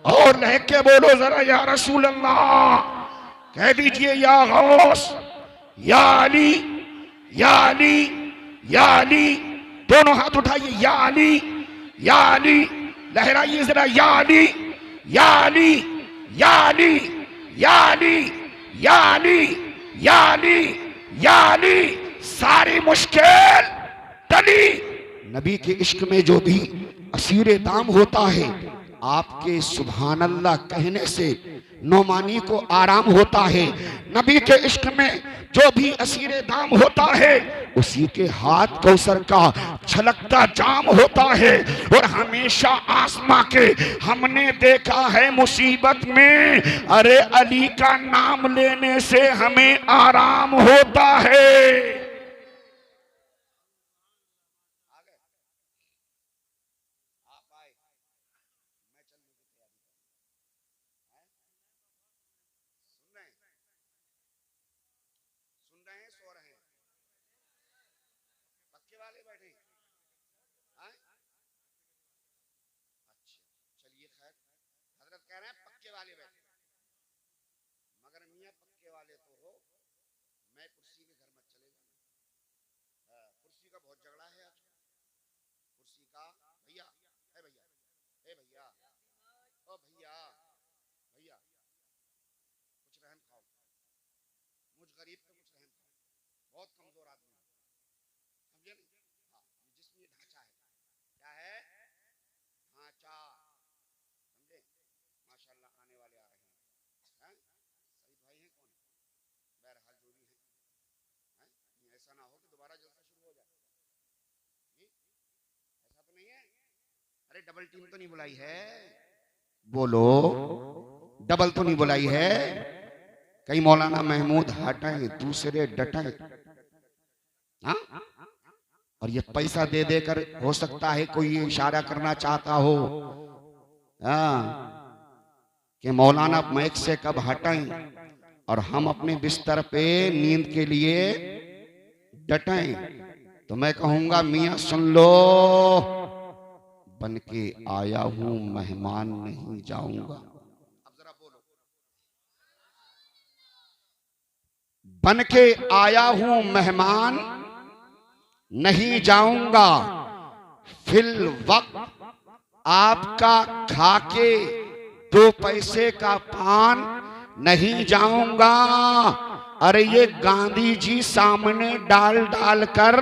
और लह के बोलो जरा या रसूल अल्लाह। कह दीजिए या गौस, या अली, या अली, या अली। दोनों हाथ उठाइए, या अली, या अली। लहराइए जरा, या अली, या अली, या अली, या अली, या अली, या अली, या अली। सारी मुश्किल टली। नबी के इश्क में जो भी असीरे दाम होता है, आपके सुभान अल्लाह कहने से नौमानी को आराम होता है। नबी के इश्क में जो भी असीरे दाम होता है, उसी के हाथ कौसर का छलकता जाम होता है। और हमेशा आसमां के हमने देखा है मुसीबत में, अरे अली का नाम लेने से हमें आराम होता है। अरे डबल टीम तो नहीं बुलाई है? बोलो, डबल तो नहीं बुलाई है? कई मौलाना महमूद हटाए, दूसरे डटाए। हाँ? और ये पैसा दे देकर हो सकता है कोई ये इशारा करना चाहता हो, हाँ, कि मौलाना माइक से कब हटाएं और हम अपने बिस्तर पे नींद के लिए डटाएं। तो मैं कहूंगा मियां सुन लो, बन के आया हूं मेहमान नहीं जाऊंगा। अब जरा बोलो, बन के आया हूं मेहमान नहीं जाऊंगा, फिल वक्त आपका खाके 2 पैसे का पान नहीं जाऊंगा। अरे ये गांधी जी सामने डाल डाल कर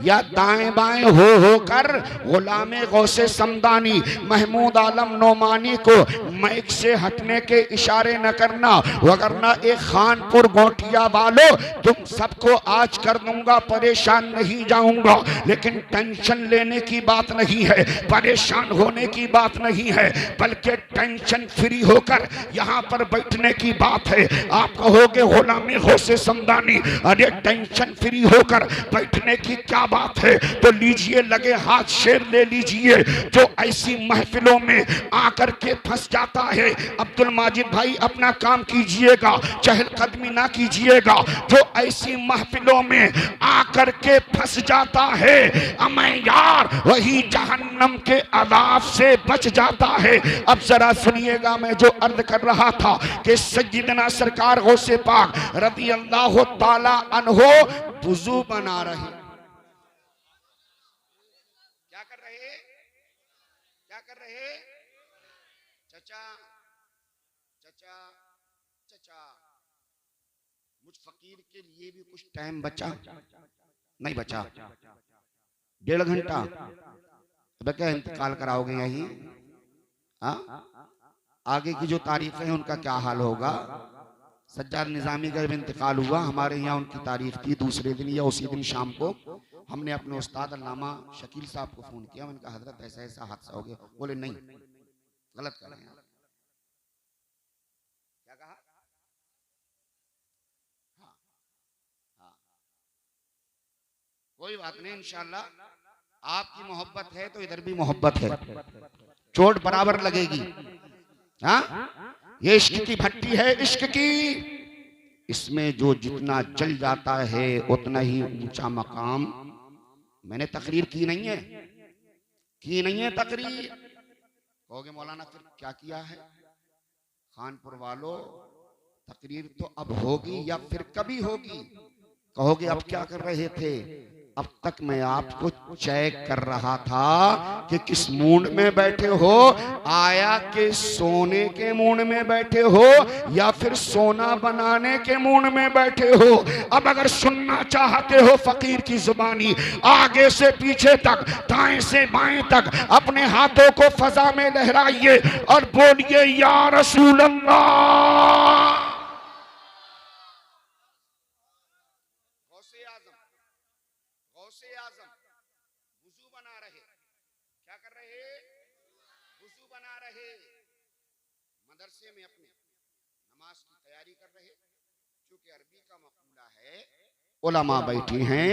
या दाएं बाएं हो कर गुलामे गौसे समदानी महमूद आलम नोमानी को माइक से हटने के इशारे न करना, वरना एक खानपुर गोटिया वालों तुम सबको आज कर दूंगा, परेशान नहीं जाऊंगा। लेकिन टेंशन लेने की बात नहीं है, परेशान होने की बात नहीं है, बल्कि टेंशन फ्री होकर यहाँ पर बैठने की बात है। आप कहोगे गुलामे से समदानी, अरे टेंशन फ्री होकर बैठने की क्या बात है? तो लीजिए लगे हाथ शेर ले लीजिए। जो ऐसी महफिलों में आकर के फंस जाता है, अब्दुल माजिद भाई अपना काम कीजिएगा, चहलकदमी ना कीजिएगा। जो ऐसी महफिलों में आकर के फंस जाता है, अमै यार वही जहन्नम के अज़ाब से बच जाता है। अब जरा सुनिएगा, मैं जो अर्ज कर रहा था कि सय्यदना सरकार गौसे पाक रज़ी अल्लाह ताला अन्हो वुजू बना रहे। क्या कर रहे? क्या कर रहे? चचा चचा चचा, मुझ फकीर के लिए भी कुछ टाइम बचा? नहीं बचा। 1.5 घंटा। अब क्या इंतकाल कराओगे यहीं? हाँ, आगे की जो तारीखें हैं उनका क्या हाल होगा? सज्जाद निजामी का जब इंतकाल हुआ, हमारे यहाँ उनकी तारीख थी दूसरे दिन या उसी दिन शाम को हमने अपने उस्ताद अल्लामा शकील साहब को फोन किया। मैंने कहा हजरत ऐसा ऐसा हादसा हो गया। बोले नहीं, गलत कर रहे हैं। क्या कहा? हाँ हाँ, कोई बात नहीं, इंशाल्लाह आपकी मोहब्बत है तो इधर भी मोहब्बत है, चोट बराबर लगेगी। हाँ, ये इश्क की भट्टी है, इश्क की इसमें जो जितना जल जाता है उतना ही ऊंचा मकाम। मैंने तकरीर की नहीं है, तकरीर। कहोगे मौलाना फिर क्या किया है? खानपुर वालों, तकरीर तो अब होगी या फिर कभी होगी? कहोगे अब क्या कर रहे थे? अब तक मैं आपको चेक कर रहा था कि किस मूड में बैठे हो। आया कि सोने के मूड में बैठे हो या फिर सोना बनाने के मूड में बैठे हो। अब अगर सुनना चाहते हो फकीर की जुबानी, आगे से पीछे तक, दाएं से बाएं तक अपने हाथों को फजा में लहराइए और बोलिए या रसूल अल्लाह। वुजू बना रहे, क्या कर रहे? वुजू बना रहे, मदरसे में अपने नमाज की तैयारी कर रहे। क्योंकि अरबी का मकूला है, उलमा बैठी हैं,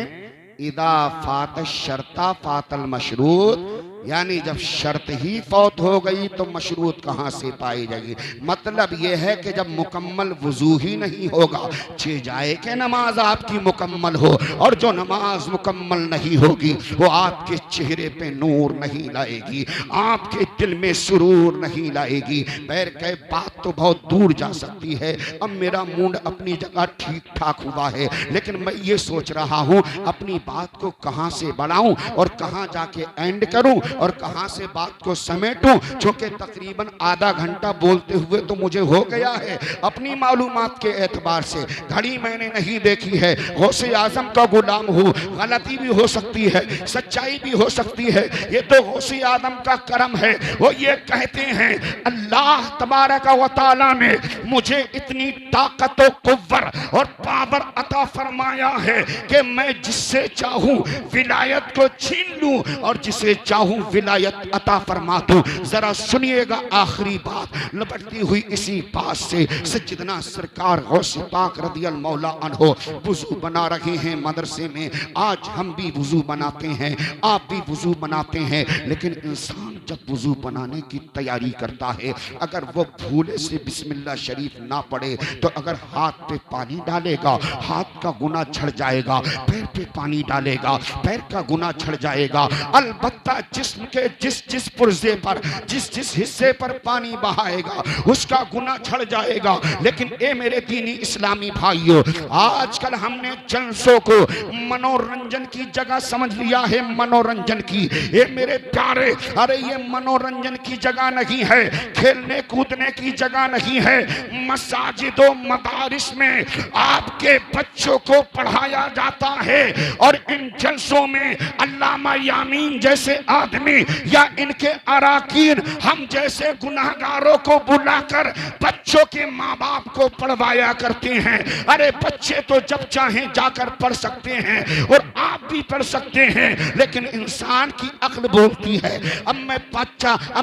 इदा फात शर्ता फातल मशरूत, यानी जब शर्त ही फौत हो गई तो मशरूत कहां से पाई जाएगी। मतलब यह है कि जब मुकम्मल वुजू ही नहीं होगा, छे जाए कि नमाज आपकी मुकम्मल हो, और जो नमाज मुकम्मल नहीं होगी वो आपके चेहरे पे नूर नहीं लाएगी, आपके दिल में सुरूर नहीं लाएगी। बैर के बात तो बहुत दूर जा सकती है। अब मेरा मूड अपनी जगह ठीक ठाक हुआ है, लेकिन मैं ये सोच रहा हूँ अपनी बात को कहाँ से बढ़ाऊं और कहाँ जाके एंड करूं और कहां से बात को समेटूं। क्योंकि तकरीबन आधा घंटा बोलते हुए तो मुझे हो गया है। अपनी मालूमात के एतबार से घड़ी मैंने नहीं देखी है, गौसे आजम का गुलाम हूं, गलती भी हो सकती है, सच्चाई भी हो सकती है। ये तो गौसे आजम का करम है। वो ये कहते हैं अल्लाह तबारक व तआला ने मुझे इतनी ताकत व कुव्वत और पावर अता फरमाया है कि मैं जिससे चाहूं विलायत को छीन लूं और जिसे चाहूं विलायत अता फरमा दूं। जरा सुनिएगा आखिरी बात, लपटती हुई इसी बात से सज्जिदना सरकार गौसे पाक रदियल्लाहु मौला अन्हो वुजू बना रहे हैं मदरसे में। आज हम भी वुजू बनाते हैं, आप भी वुजू बनाते हैं, लेकिन इंसान जब वुजू बनाने की तैयारी करता है, अगर वो भूले से बिस्मिल्लाह शरीफ ना पढ़े तो अगर हाथ पे पानी डालेगा हाथ का गुनाह छड़ जाएगा, पैर पे पानी डालेगा पैर का गुनाह छड़ जाएगा। अलबत्ता जिस्म के जिस पुर्जे पर जिस हिस्से पर पानी बहाएगा उसका गुनाह छड़ जाएगा। लेकिन ए मेरे दीनी इस्लामी भाइयों, आजकल हमने जलसों को मनोरंजन की जगह समझ लिया है। मनोरंजन की, ये मेरे प्यारे, अरे ये मनोरंजन की जगह नहीं है, खेलने कूदने की जगह नहीं है। मसाजिदों मदारिस में आपके बच्चों को पढ़ाया जाता है और इन जलसों में अल्लामा यामीन जैसे आदमी या इनके अराकीन हम जैसे गुनाहगारों को बुलाकर बच्चों के माँ बाप को पढ़वाया करते हैं। अरे बच्चे तो जब चाहें जाकर पढ़ सकते हैं और आप भी पढ़ सकते हैं, लेकिन इंसान की अक्ल बोलती है। अब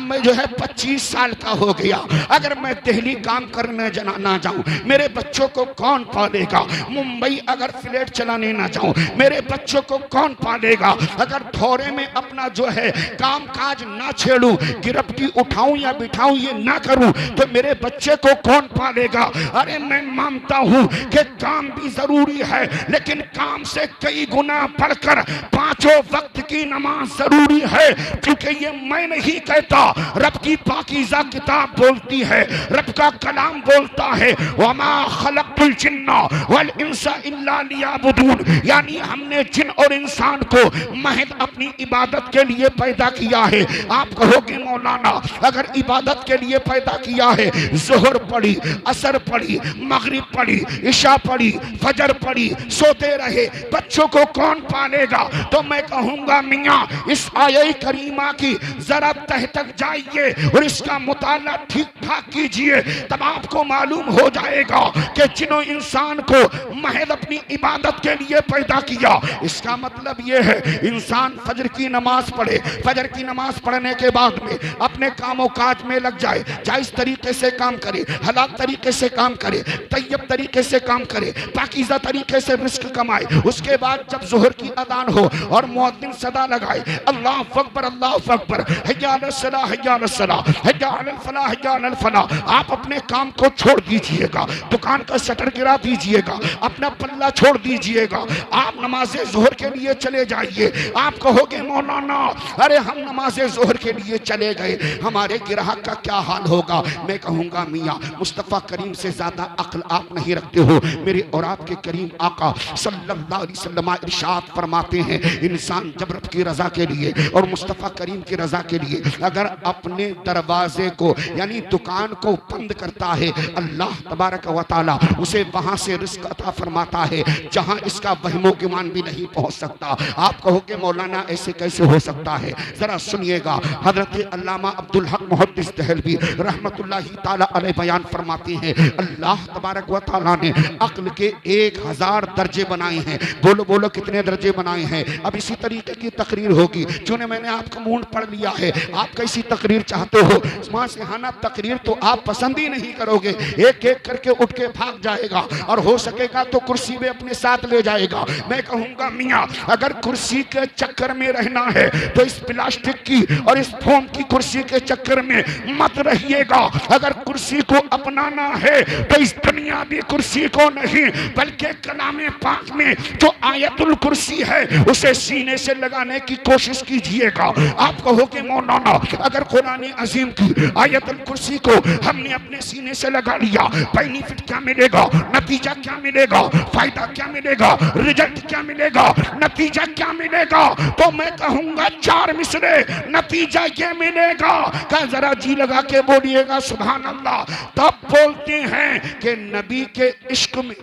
मैं जो है 25 साल का हो गया, अगर मैं दिल्ली काम करने ना जाऊं मेरे बच्चों को कौन पालेगा? मुंबई अगर फ्लैट चलाने ना जाऊं मेरे बच्चों को कौन पालेगा? अगर थोड़े में अपना जो है काम काज ना छेड़ूं, गिरफ्ती उठाऊं या बिठाऊं ये ना करूं तो मेरे बच्चे को कौन पालेगा? अरे मैं मानता हूं कि काम भी जरूरी है, लेकिन काम से कई गुना बढ़कर 5 वक्त की नमाज जरूरी है। क्योंकि ये मैं नहीं कहता, रब की पाकीज़ा किताब बोलती है, रब का कलाम बोलता है, वमा खलक़तुल जिन्ना वल इंसा इल्ला लियअबुदून, यानी हमने जिन और इंसान को महज अपनी इबादत के लिए पैदा किया है। आप कहोगे मौलाना अगर इबादत के लिए पैदा किया है, जोहर पढ़ी, असर पढ़ी, मगरिब पढ़ी, इशा पढ़ी, फजर पढ़ी, सोते रहे, बच्चों को कौन पालेगा? तो मैं कहूंगा मियाँ इस आयत करीमा की जरा तह तक जाइए और इसका मुताला ठीक ठाक कीजिए, तब आपको मालूम हो जाएगा कि जिन्हों इंसान को महज अपनी इबादत के लिए पैदा किया इसका मतलब यह है इंसान फजर की नमाज पढ़े, फजर की नमाज पढ़ने के बाद में अपने कामों काज में लग जाए, जायज तरीके से काम करे, हलाल तरीके से काम करे, तैयब तरीके से काम करे, पाकीज़ा तरीके से रिस्क कमाए। उसके बाद जब ज़ोहर की अदान हो और मुअद्दिन सदा लगाए अल्लाह अकबर अल्लाह अकबर, हय्या अलस सलाह हय्या अलस सलाह हय्या अलल फलाह हय्या अलल फलाह, आप अपने काम को छोड़ दीजिएगा, दुकान का शटर गिरा दीजिएगा, अपना पल्ला छोड़ दीजिएगा, आप नमाज ज़ोहर के लिए चले जाइए। आप कहोगे मौलाना अरे हम नमाज ज़ोहर के लिए चले गए, हमारे ग्राहक का क्या हाल होगा? मैं कहूँगा मियाँ मुस्तफ़ा करीम से ज़्यादा अक्ल आप नहीं रखते हो। मेरे और आपके करीम आका सल्लल्लाहु अलैहि वसल्लम इरशाद फरमाते हैं इंसान जब रब की रज़ा के लिए और मुस्तफ़ा करीम की रज़ा के लिए अगर अपने दरवाजे को यानी दुकान को बंद करता है, अल्लाह तबारक व तआला उसे वहाँ से रिज़्क़ अता फरमाता है जहाँ इसका वहमो गुमान भी नहीं पहुँच सकता। आप कहोगे मौलाना ऐसे कैसे हो सकता है? ज़रा सुनिएगा, हज़रत अल्लामा अब्दुल हक मुहद्दिस देहलवी रहमतुल्लाहि ताला अलैह बयान फरमाते हैं अल्लाह तबारक व तआला ने अक्ल के 1000 दर्जे बनाए हैं। बोलो बोलो कितने दर्जे बनाए हैं? अब इसी तरीके की तकरीर होगी। चूंकि मैंने आपका मूड पढ़ लिया है, आप कैसी तकरीर चाहते हो? मासिहाना तकरीर तो आप पसंद ही नहीं करोगे, एक एक करके उठ के भाग जाएगा और हो सकेगा तो कुर्सी में अपने साथ ले जाएगा। मैं कहूँगा मियाँ अगर कुर्सी के चक्कर में रहना है तो इस प्लास्टिक की और इस फोम की कुर्सी के चक्कर में मत रहिएगा। अगर कुर्सी को अपनाना है तो इस दुनियावी कुर्सी को नहीं बल्कि कलामे पाक में जो आयतुल कुर्सी है उसे सीने से लगाने की कोशिश कीजिएगा। आप कहोगे मौलाना अगर कुरान अजीम की आयतुल कुर्सी को हमने अपने सीने से लगा लिया, बेनिफिट क्या मिलेगा? नतीजा क्या मिलेगा? फायदा क्या मिलेगा? रिजल्ट क्या मिलेगा? नतीजा क्या मिलेगा? तो मैं कहूंगा 4 मिसरे नतीजा ये मिलेगा कि जरा जी लगा के बोलिएगा सुभान अल्लाह। तब बोलते हैं कि नबी के इश्क में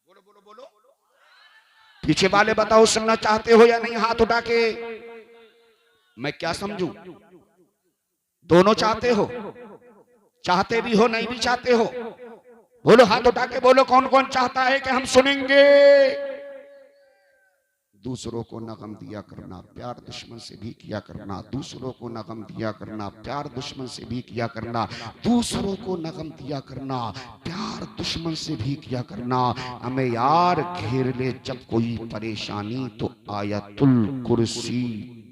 बोलो बोलो बोलो पीछे वाले बताओ सुनना चाहते हो या नहीं? हाथ उठा के मैं क्या समझूं? दोनों चाहते हो? चाहते भी हो नहीं भी चाहते हो? बोलो हाथ उठा के बोलो कौन कौन चाहता है कि हम सुनेंगे? दूसरों को न गम दिया करना, प्यार दुश्मन से भी किया करना। दूसरों को न गम दिया करना, प्यार दुश्मन से भी किया करना। दूसरों को न गम दिया करना, प्यार दुश्मन से भी किया करना। हमें यार घेर ले जब कोई परेशानी तो आयतुल कुर्सी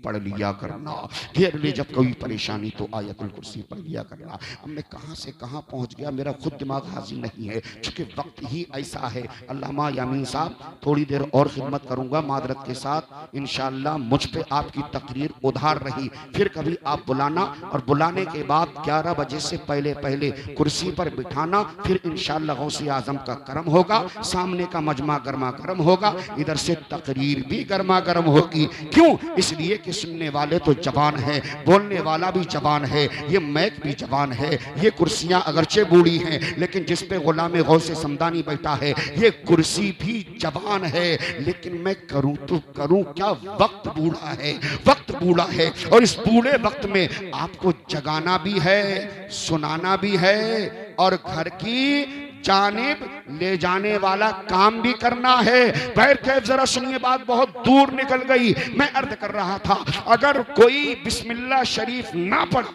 पढ़ लिया करना। घेर ले जब कोई परेशानी तो आयतुल कुर्सी पढ़ लिया करना। अब मैं कहाँ से कहाँ पहुँच गया, मेरा खुद दिमाग हाजिर नहीं है क्योंकि वक्त ही ऐसा है। अल्लामा यामीन साहब थोड़ी देर और खिदमत करूँगा मादरत के साथ। इंशाअल्लाह मुझ पे आपकी तकरीर उधार रही, फिर कभी आप बुलाना और बुलाने के बाद 11 बजे से पहले पहले कुर्सी पर बिठाना। फिर इंशाअल्लाह गौसे आजम का करम होगा, सामने का मजमा गर्मा गर्म होगा, इधर से तकरीर भी गर्मा गर्म होगी। क्यों? इसलिए कि सुनने वाले तो जवान है, बोलने वाला भी जवान है, ये मैक भी जवान है। ये कुर्सियां अगरचे बूढ़ी हैं लेकिन जिस पे गुलाम गौसे समदानी बैठा है ये कुर्सी भी जवान है। लेकिन मैं करूं तो करूं क्या? वक्त बूढ़ा है, वक्त बूढ़ा है और इस बूढ़े वक्त में आपको जगाना भी है, सुनाना भी है और घर की जानिब ले जाने वाला काम भी करना है। बैर कैफ जरा सुनिए, बात बहुत दूर निकल गई। मैं अर्ज कर रहा था अगर कोई बिस्मिल्लाह शरीफ ना पढ़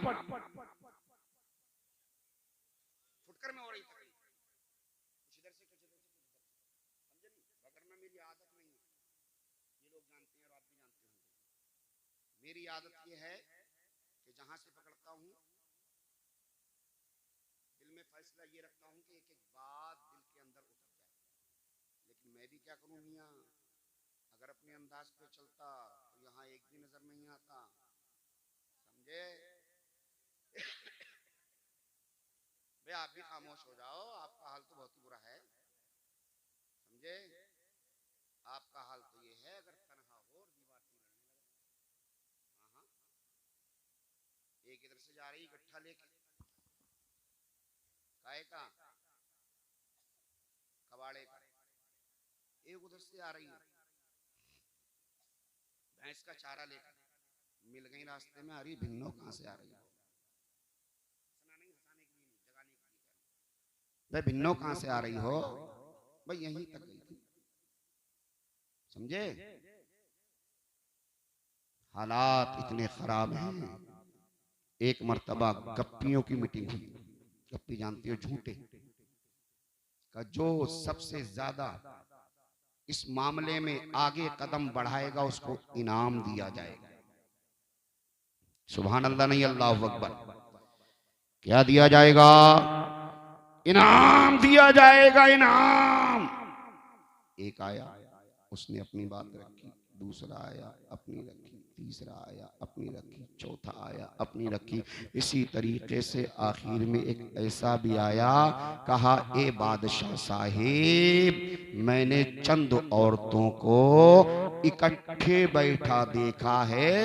मेरी आदत यह है कि जहां से पकड़ता हूं दिल में फैसला ये रखता हूं कि एक एक बात दिल के अंदर उतर जाए। लेकिन मैं भी क्या करूं मियां, अगर अपने अंदाज पे चलता तो यहाँ एक भी नजर नहीं आता। समझे? भाई आप भी खामोश हो जाओ, आपका हाल तो बहुत ही बुरा है। समझे? आपका हाल तो ये है अगर तन्हा हो और दीवार से लड़ने लगे। हाँ हाँ, एक इधर से जा रही गट्ठा लेके काय का कबाड़े का, एक उधर से आ रही है भैंस का चारा लेकर, मिल गई रास्ते में। अरे भिन्नो कहाँ से आ रही है? हंसना नहीं, हंसाने के लिए नहीं, जगाने के लिए। भाई भिन्नो कहाँ से आ रही हो? भाई यहीं तक गई थी, समझे। हालात इतने खराब हैं। एक मर्तबा गप्पियों की मीटिंग हुई। गप्पी जानती हो, झूठे का जो सबसे ज्यादा इस मामले में आगे कदम बढ़ाएगा उसको इनाम दिया जाएगा। सुभान अल्लाह नहीं, अल्लाह अकबर। क्या दिया जाएगा? इनाम दिया जाएगा, इनाम। एक आया, उसने अपनी बात रखी, दूसरा आया अपनी रखी, तीसरा आया अपनी रखी, चौथा आया अपनी रखी। इसी तरीके से आखिर में एक ऐसा भी आया, कहा ए बादशाह साहिब, मैंने चंद औरतों को इकट्ठे बैठा देखा है,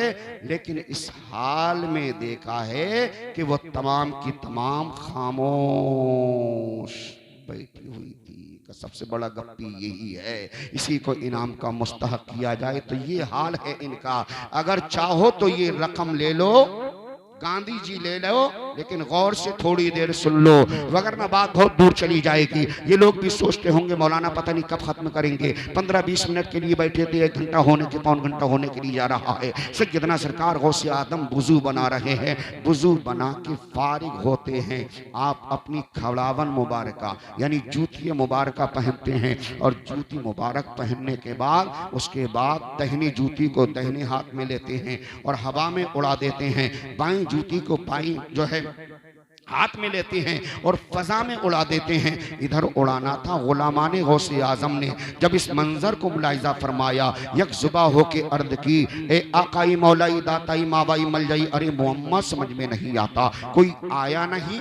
लेकिन इस हाल में देखा है कि वो तमाम की तमाम खामोश बैठी हुई थी। का सबसे बड़ा गप्पी यही है, इसी को इनाम का मुस्तहक किया जाए तो ये हाल है इनका। अगर चाहो तो ये रकम ले लो, गांधी जी ले लो, लेकिन गौर से थोड़ी देर सुन लो, वगरना बात बहुत दूर चली जाएगी। ये लोग भी सोचते होंगे मौलाना पता नहीं कब खत्म करेंगे, 15-20 मिनट के लिए बैठे थे, 1 घंटा होने के पौन घंटा होने के लिए जा रहा है। सैयदना सरकार गौसे आदम वुजू बना रहे हैं, वुजू बना के फारिग होते हैं। आप अपनी खड़ावन मुबारका यानी जूती मुबारका पहनते हैं, और जूती मुबारक पहनने के बाद उसके बाद दाहिनी जूती को दाहिने हाथ में लेते हैं और हवा में उड़ा देते हैं, बाएं जूती को बाईं जो है हाथ में लेते हैं और फजा में उड़ा देते हैं। इधर उड़ाना था। गुलामाने गौसे आजम ने जब इस मंजर को मुलाहिजा फरमाया, यक जुबा हो के अर्द की, ए आकाई मौलाई दाताई मावाई मल जाई। अरे मोहम्मद समझ में नहीं आता, कोई आया नहीं,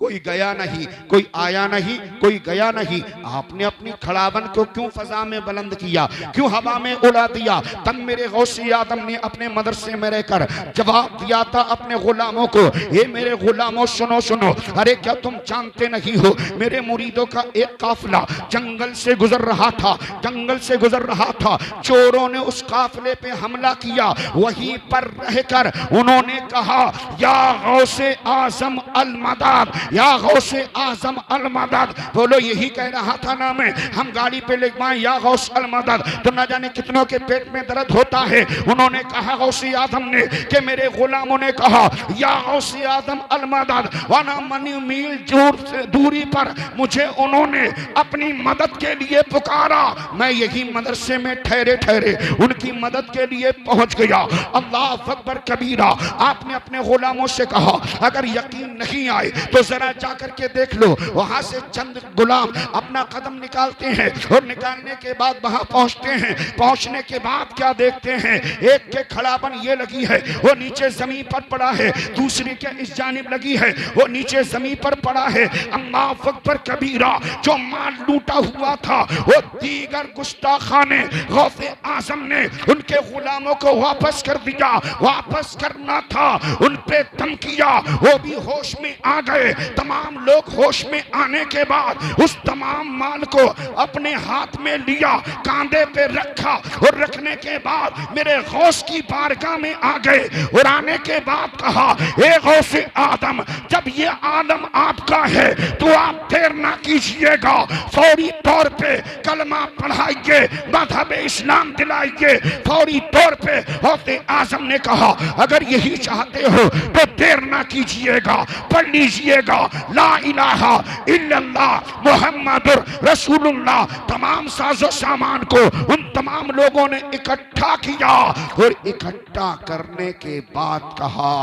कोई गया नहीं, कोई आया नहीं, कोई गया नहीं। आपने अपनी खड़ावन को क्यों फजा में बुलंद किया, क्यों हवा में उड़ा दिया? तब मेरे गौसे आदम ने अपने मदरसे में रहकर जवाब दिया था अपने गुलामों को, ये मेरे गुलामों सुनो सुनो, अरे क्या तुम जानते नहीं हो, मेरे मुरीदों का एक काफिला जंगल से गुजर रहा था, जंगल से गुजर रहा था, चोरों ने उस काफिले पे हमला किया। वहीं पर रहकर उन्होंने कहा, या गौसे आजम अल मदद, या गौसे आजम अल मदद। बोलो यही कह रहा था ना मैं, हम गाड़ी पे लिख पाए या गौस अल मदद, तो न जाने कितनों के पेट में दर्द होता है। उन्होंने कहा गौसे आजम ने कि मेरे गुलामों ने कहा या गौसे आजम अल मदद, वना मनी मील दूरी पर मुझे उन्होंने अपनी मदद के लिए पुकारा। मैं यही मदरसे में ठहरे ठहरे उनकी मदद के लिए पहुंच गया। अल्लाह अकबर कबीरा। आपने अपने गुलामों से कहा, अगर यकीन नहीं आए तो जरा जाकर के देख लो। वहां से चंद गुलाम अपना कदम निकालते हैं और निकालने के बाद वहां पहुंचते हैं। पहुंचने के बाद क्या देखते हैं, एक के खड़ावन ये लगी है, वो नीचे जमीन पर पड़ा है, दूसरी के इस जानिब लगी है, वो नीचे जमीन पर पड़ा है। अल्लाह अकबर कबीरा। जो माल लूटा हुआ था वो दीगर गुस्ताखाने गौसे आजम ने उनके गुलामों को वापस कर दिया। वापस करना था, उन पे दम किया, वो भी होश में आ गए। तमाम लोग होश में आने के बाद उस तमाम माल को अपने हाथ में लिया, कांधे पे रखा, और रखने के बाद मेरे गौस की बारगाह में आ गए। और आने के बाद कहा, ए गौसे आदम, जब ये आलम आपका है तो आप देर ना कीजिएगा, फौरी तौर पे कलमा पढ़ाइए, मज़हब इस्लाम दिलाइए। फौरी तौर पे गौसे आजम ने कहा, अगर यही चाहते हो तो देर ना कीजिएगा, पढ़ लीजिएगा ला इलाहा इल्लल्लाह मुहम्मदुर रसूलुल्लाह। तमाम साजो सामान को उन तमाम लोगों ने इकट्ठा किया और इकट्ठा करने के बाद कहा,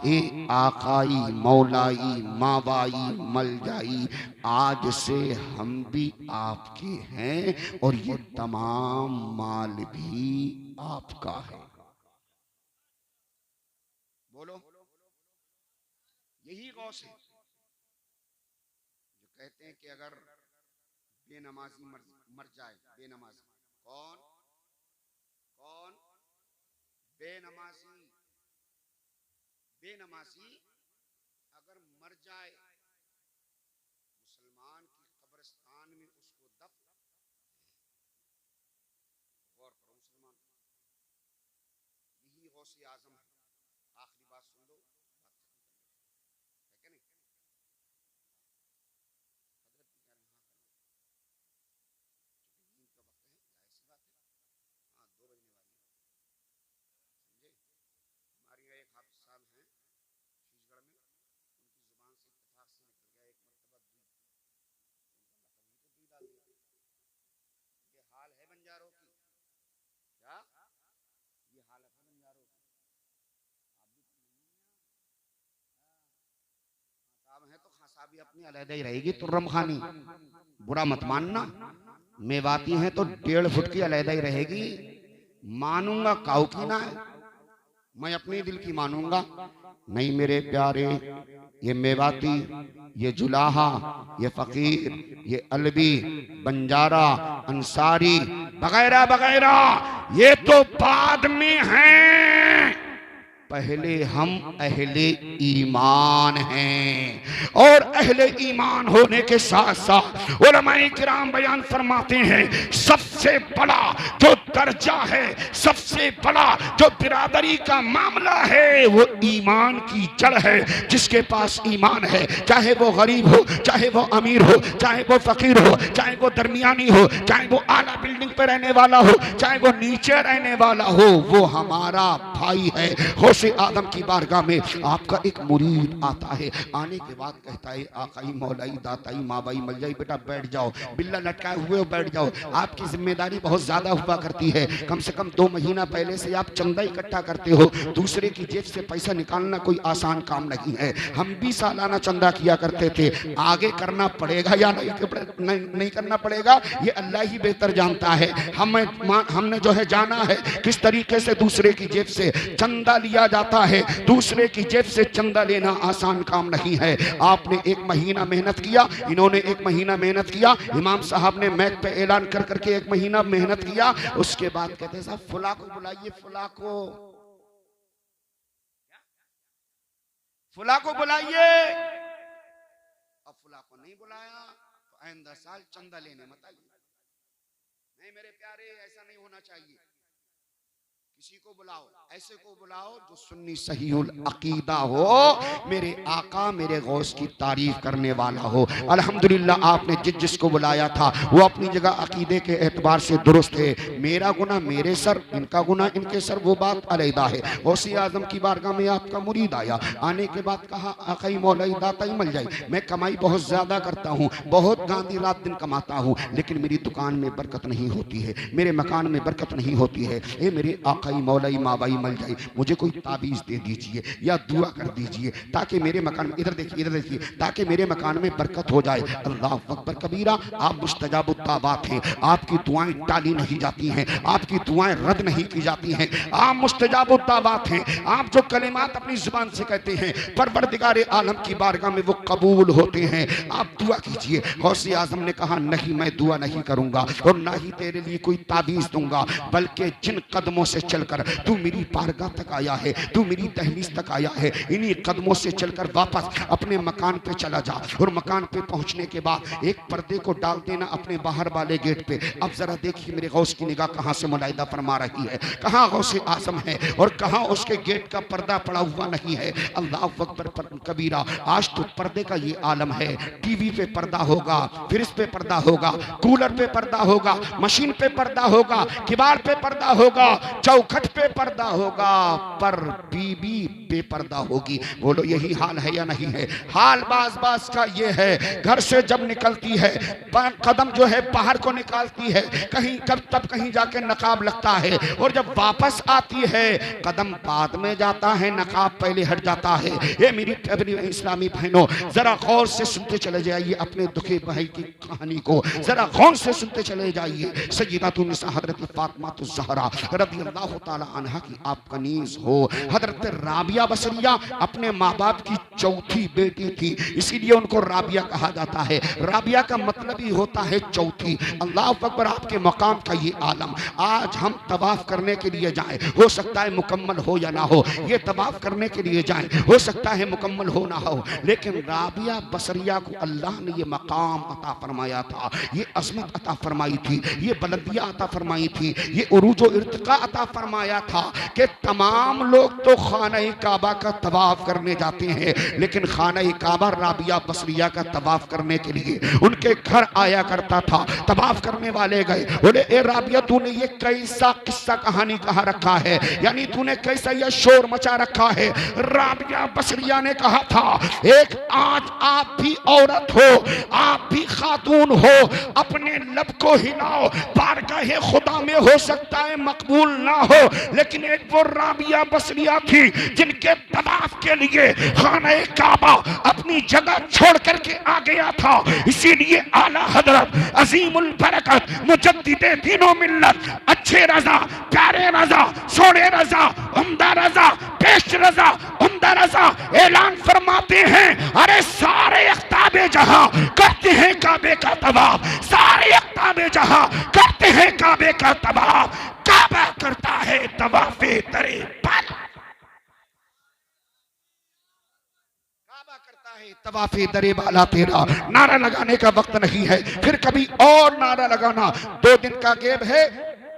ए आकाई मौलाई मावाई मलजाई, आज से हम भी आपके हैं और ये तमाम माल भी आपका है। बोलो, यही गौस है जो कहते हैं कि अगर बेनमाजी मर जाए, बेनमाजी कौन कौन, बेनमाजी, बेनमाजी अगर मर जाए, मुसलमान की कब्रिस्तान में उसको दफन, गौर करो मुसलमान, यही गौसे आजम है। आखिरी बात सुन लो, बात खत्म कर, है क्या नहीं? हजरत भी कह रहे हैं हाँ करो। भी अपनी अलहदा ही रहेगी। तुर्रम खानी बुरा मत मानना, मेवाती हैं तो 1.5 फुट की अलहदा ही रहेगी। मानूंगा काऊ की ना है, मैं अपने दिल की मानूंगा। नहीं मेरे प्यारे, ये मेवाती, ये जुलाहा, ये फकीर, ये अलवी, बंजारा, अंसारी वगैरह वगैरह ये तो बाद में हैं, पहले हम अहले ईमान हैं। और अहले ईमान होने के साथ साथ उलमाए किराम बयान फरमाते हैं, सबसे बड़ा जो दर्जा है, सबसे बड़ा जो बिरादरी का मामला है, वो ईमान की जड़ है। जिसके पास ईमान है, चाहे वो गरीब हो, चाहे वो अमीर हो, चाहे वो फकीर हो, चाहे वो दरमियानी हो, चाहे वो आला बिल्डिंग पे रहने वाला हो, चाहे वो नीचे रहने वाला हो, वो हमारा भाई है। गौसे आदम की बारगाह में आपका एक मुरीद आता है, आने के बाद कहता है, आकाई मौलाई दाताई माबाई मल जाई, बेटा बैठ जाओ, बिल्ला लटकाए हुए हो बैठ जाओ। आपकी जिम्मेदारी बहुत ज्यादा हुआ करती है, कम से कम 2 महीना पहले से आप चंदा इकट्ठा करते हो। दूसरे की जेब से पैसा निकालना कोई आसान काम नहीं है। हम भी सालाना चंदा किया करते थे, आगे करना पड़ेगा या नहीं करना पड़ेगा, ये अल्लाह ही बेहतर जानता है। हमने जो है जाना है किस तरीके से दूसरे की जेब से चंदा लिया जाता है। दूसरे की जेब से चंदा लेना आसान काम नहीं है। आपने 1 महीना मेहनत किया, इन्होंने 1 महीना मेहनत किया, इमाम साहब ने मैक पे ऐलान कर करके 1 महीना मेहनत किया। उसके बाद कहते हैं, साहब फुला को बुलाइए, फुला को बुलाइए। अब फुला को नहीं बुलाया तो आइंदा साल चंदा लेने मत आइए। नहीं मेरे प्यारे, ऐसा नहीं होना चाहिए। किसी को बुलाओ, ऐसे को बुलाओ जो सुन्नी सहीहुल अकीदा हो, मेरे आका मेरे गौस की तारीफ करने वाला हो। अल्हम्दुलिल्लाह आपने जिसको बुलाया था वो अपनी जगह अकीदे के एतबार से दुरुस्त है। मेरा गुना मेरे सर, इनका गुना इनके सर, वो बात अलैदा है। गौसे आजम की बारगाह में आपका मुरीद आया, आने के बाद कहा, आकाई मौलाई दाताई मल जाए, मैं कमाई बहुत ज्यादा करता हूँ, बहुत गांधी रात दिन कमाता हूँ, लेकिन मेरी दुकान में बरकत नहीं होती है, मेरे मकान में बरकत नहीं होती है। ये मेरे आका मौलाई माबाई मल जाए, मुझे कोई ताबीज दे दीजिए या दुआ कर दीजिए ताकि मेरे मकान में, इधर देखिए, ताकि मेरे मकान में बरकत हो जाए। अल्लाह अकबर कबीरा, आप मुस्तजाबुत्ताबात हैं, आपकी दुआएं टाली नहीं जाती हैं, आपकी दुआएं रद्द नहीं की जाती हैं, आप मुस्तजाबुत्ताबात हैं। आप जो कलिमात अपनी जुबान से कहते हैं, परवरदिगार आलम की बारगाह में वो कबूल होते हैं। आप दुआ कीजिए। गौसे आजम ने कहा, नहीं मैं दुआ नहीं करूंगा और ना ही तेरे लिए कोई ताबीज दूंगा, बल्कि जिन कदमों से चलकर तू मेरी बारगाह तक आया है, तू मेरी दहलीज तक आया है, इन्हीं कदमों से चलकर वापस अपने मकान पे चला जा। और मकान पे पहुंचने के बाद एक पर्दे को डाल देना अपने बाहर वाले गेट पे। अब जरा देखिए मेरे गौस की निगाह कहां से मुलाहिदा फरमा रही है, कहां गौसे आजम है और कहां उसके गेट का पर्दा पड़ा हुआ नहीं है। अल्लाह अकबर कबीरा, आज तो पर्दे का ये आलम है। टीवी पे पर्दा होगा, फ्रिज पे पर्दा होगा, कूलर पे पर्दा होगा, मशीन पे पर्दा होगा, किबाड़ पे पर्दा होगा, चौखट पे पर्दा होगा, पर बीबी बेपर्दा होगी। बोलो यही हाल है या नहीं है? हाल बास का ये है, घर से जब निकलती है, कदम जो है बाहर को निकालती है, कहीं तब कहीं जाके नकाब लगता है, और जब वापस आती है कदम बाद में जाता है, नकाब पहले हट जाता है। ये मेरी इस्लामी बहनों, जरा गौर से सुनते चले जाइए अपने दुखे भाई की कहानी को, जरा गौर से सुनते चले जाइए। सय्यदतुन निसा हजरत फातिमा ज़हरा रज़ियल्लाहु ताला अन्हा की आप कनीज हो। हजरत राबिया बसरिया अपने माँ बाप की चौथी बेटी थी, इसीलिए उनको राबिया कहा जाता है। राबिया का मतलब ही होता है चौथी। अल्लाह अकबर, आपके मकाम का ये आलम। आज हम तवाफ करने के लिए जाएं, हो सकता है मुकम्मल हो या ना हो, ये तवाफ करने के लिए जाएं, हो सकता है मुकम्मल हो ना हो, लेकिन राबिया बसरिया को अल्लाह ने ये मकाम अता फरमाया था, ये अजमत अता फरमाई थी, ये बुलंदियां अता फरमाई थी, ये उरूज व इर्तिका अता फरमाया था कि तमाम लोग तो खाना काबा का तवाफ करने जाते हैं, लेकिन खाना काबा राबिया बसरिया का तवाफ करने के लिए उनके घर आया करता था। तवाफ करने वाले गए, बोले ए राबिया तूने ये कैसा किस्सा कहानी कहा रखा है, यानी तूने कैसा यह शोर मचा रखा है। राबिया बसरिया ने कहा था, एक आज आप भी औरत हो, आप भी खातून हो, अपने लब को हिलाओ, बारगाह खुदा में हो सकता है मकबूल ना हो, लेकिन एक वो राबिया बसरिया थी जिनके के तवाफ के लिए खाने काबा अपनी जगह छोड़ करके आ गया था। इसीलिए आला हजरत अजीमुल बरकत मुजद्दिदे दीनो मिल्लत अच्छे रजा, प्यारे रजा, सोने रजा, उम्दा रजा, पेश रजा, उम्दा रजा ऐलान फरमाते हैं, अरे सारे अख्ताबे जहां करते हैं काबे का तवाफ, सारे अख्ताबे जहां करते हैं काबे का तवाफ, काबा करता है तवाफे तरे पर, काबा करता है तवाफे दरे बाला तेरा। नारा लगाने का वक्त नहीं है, फिर कभी और नारा लगाना। 2 दिन का गैप है,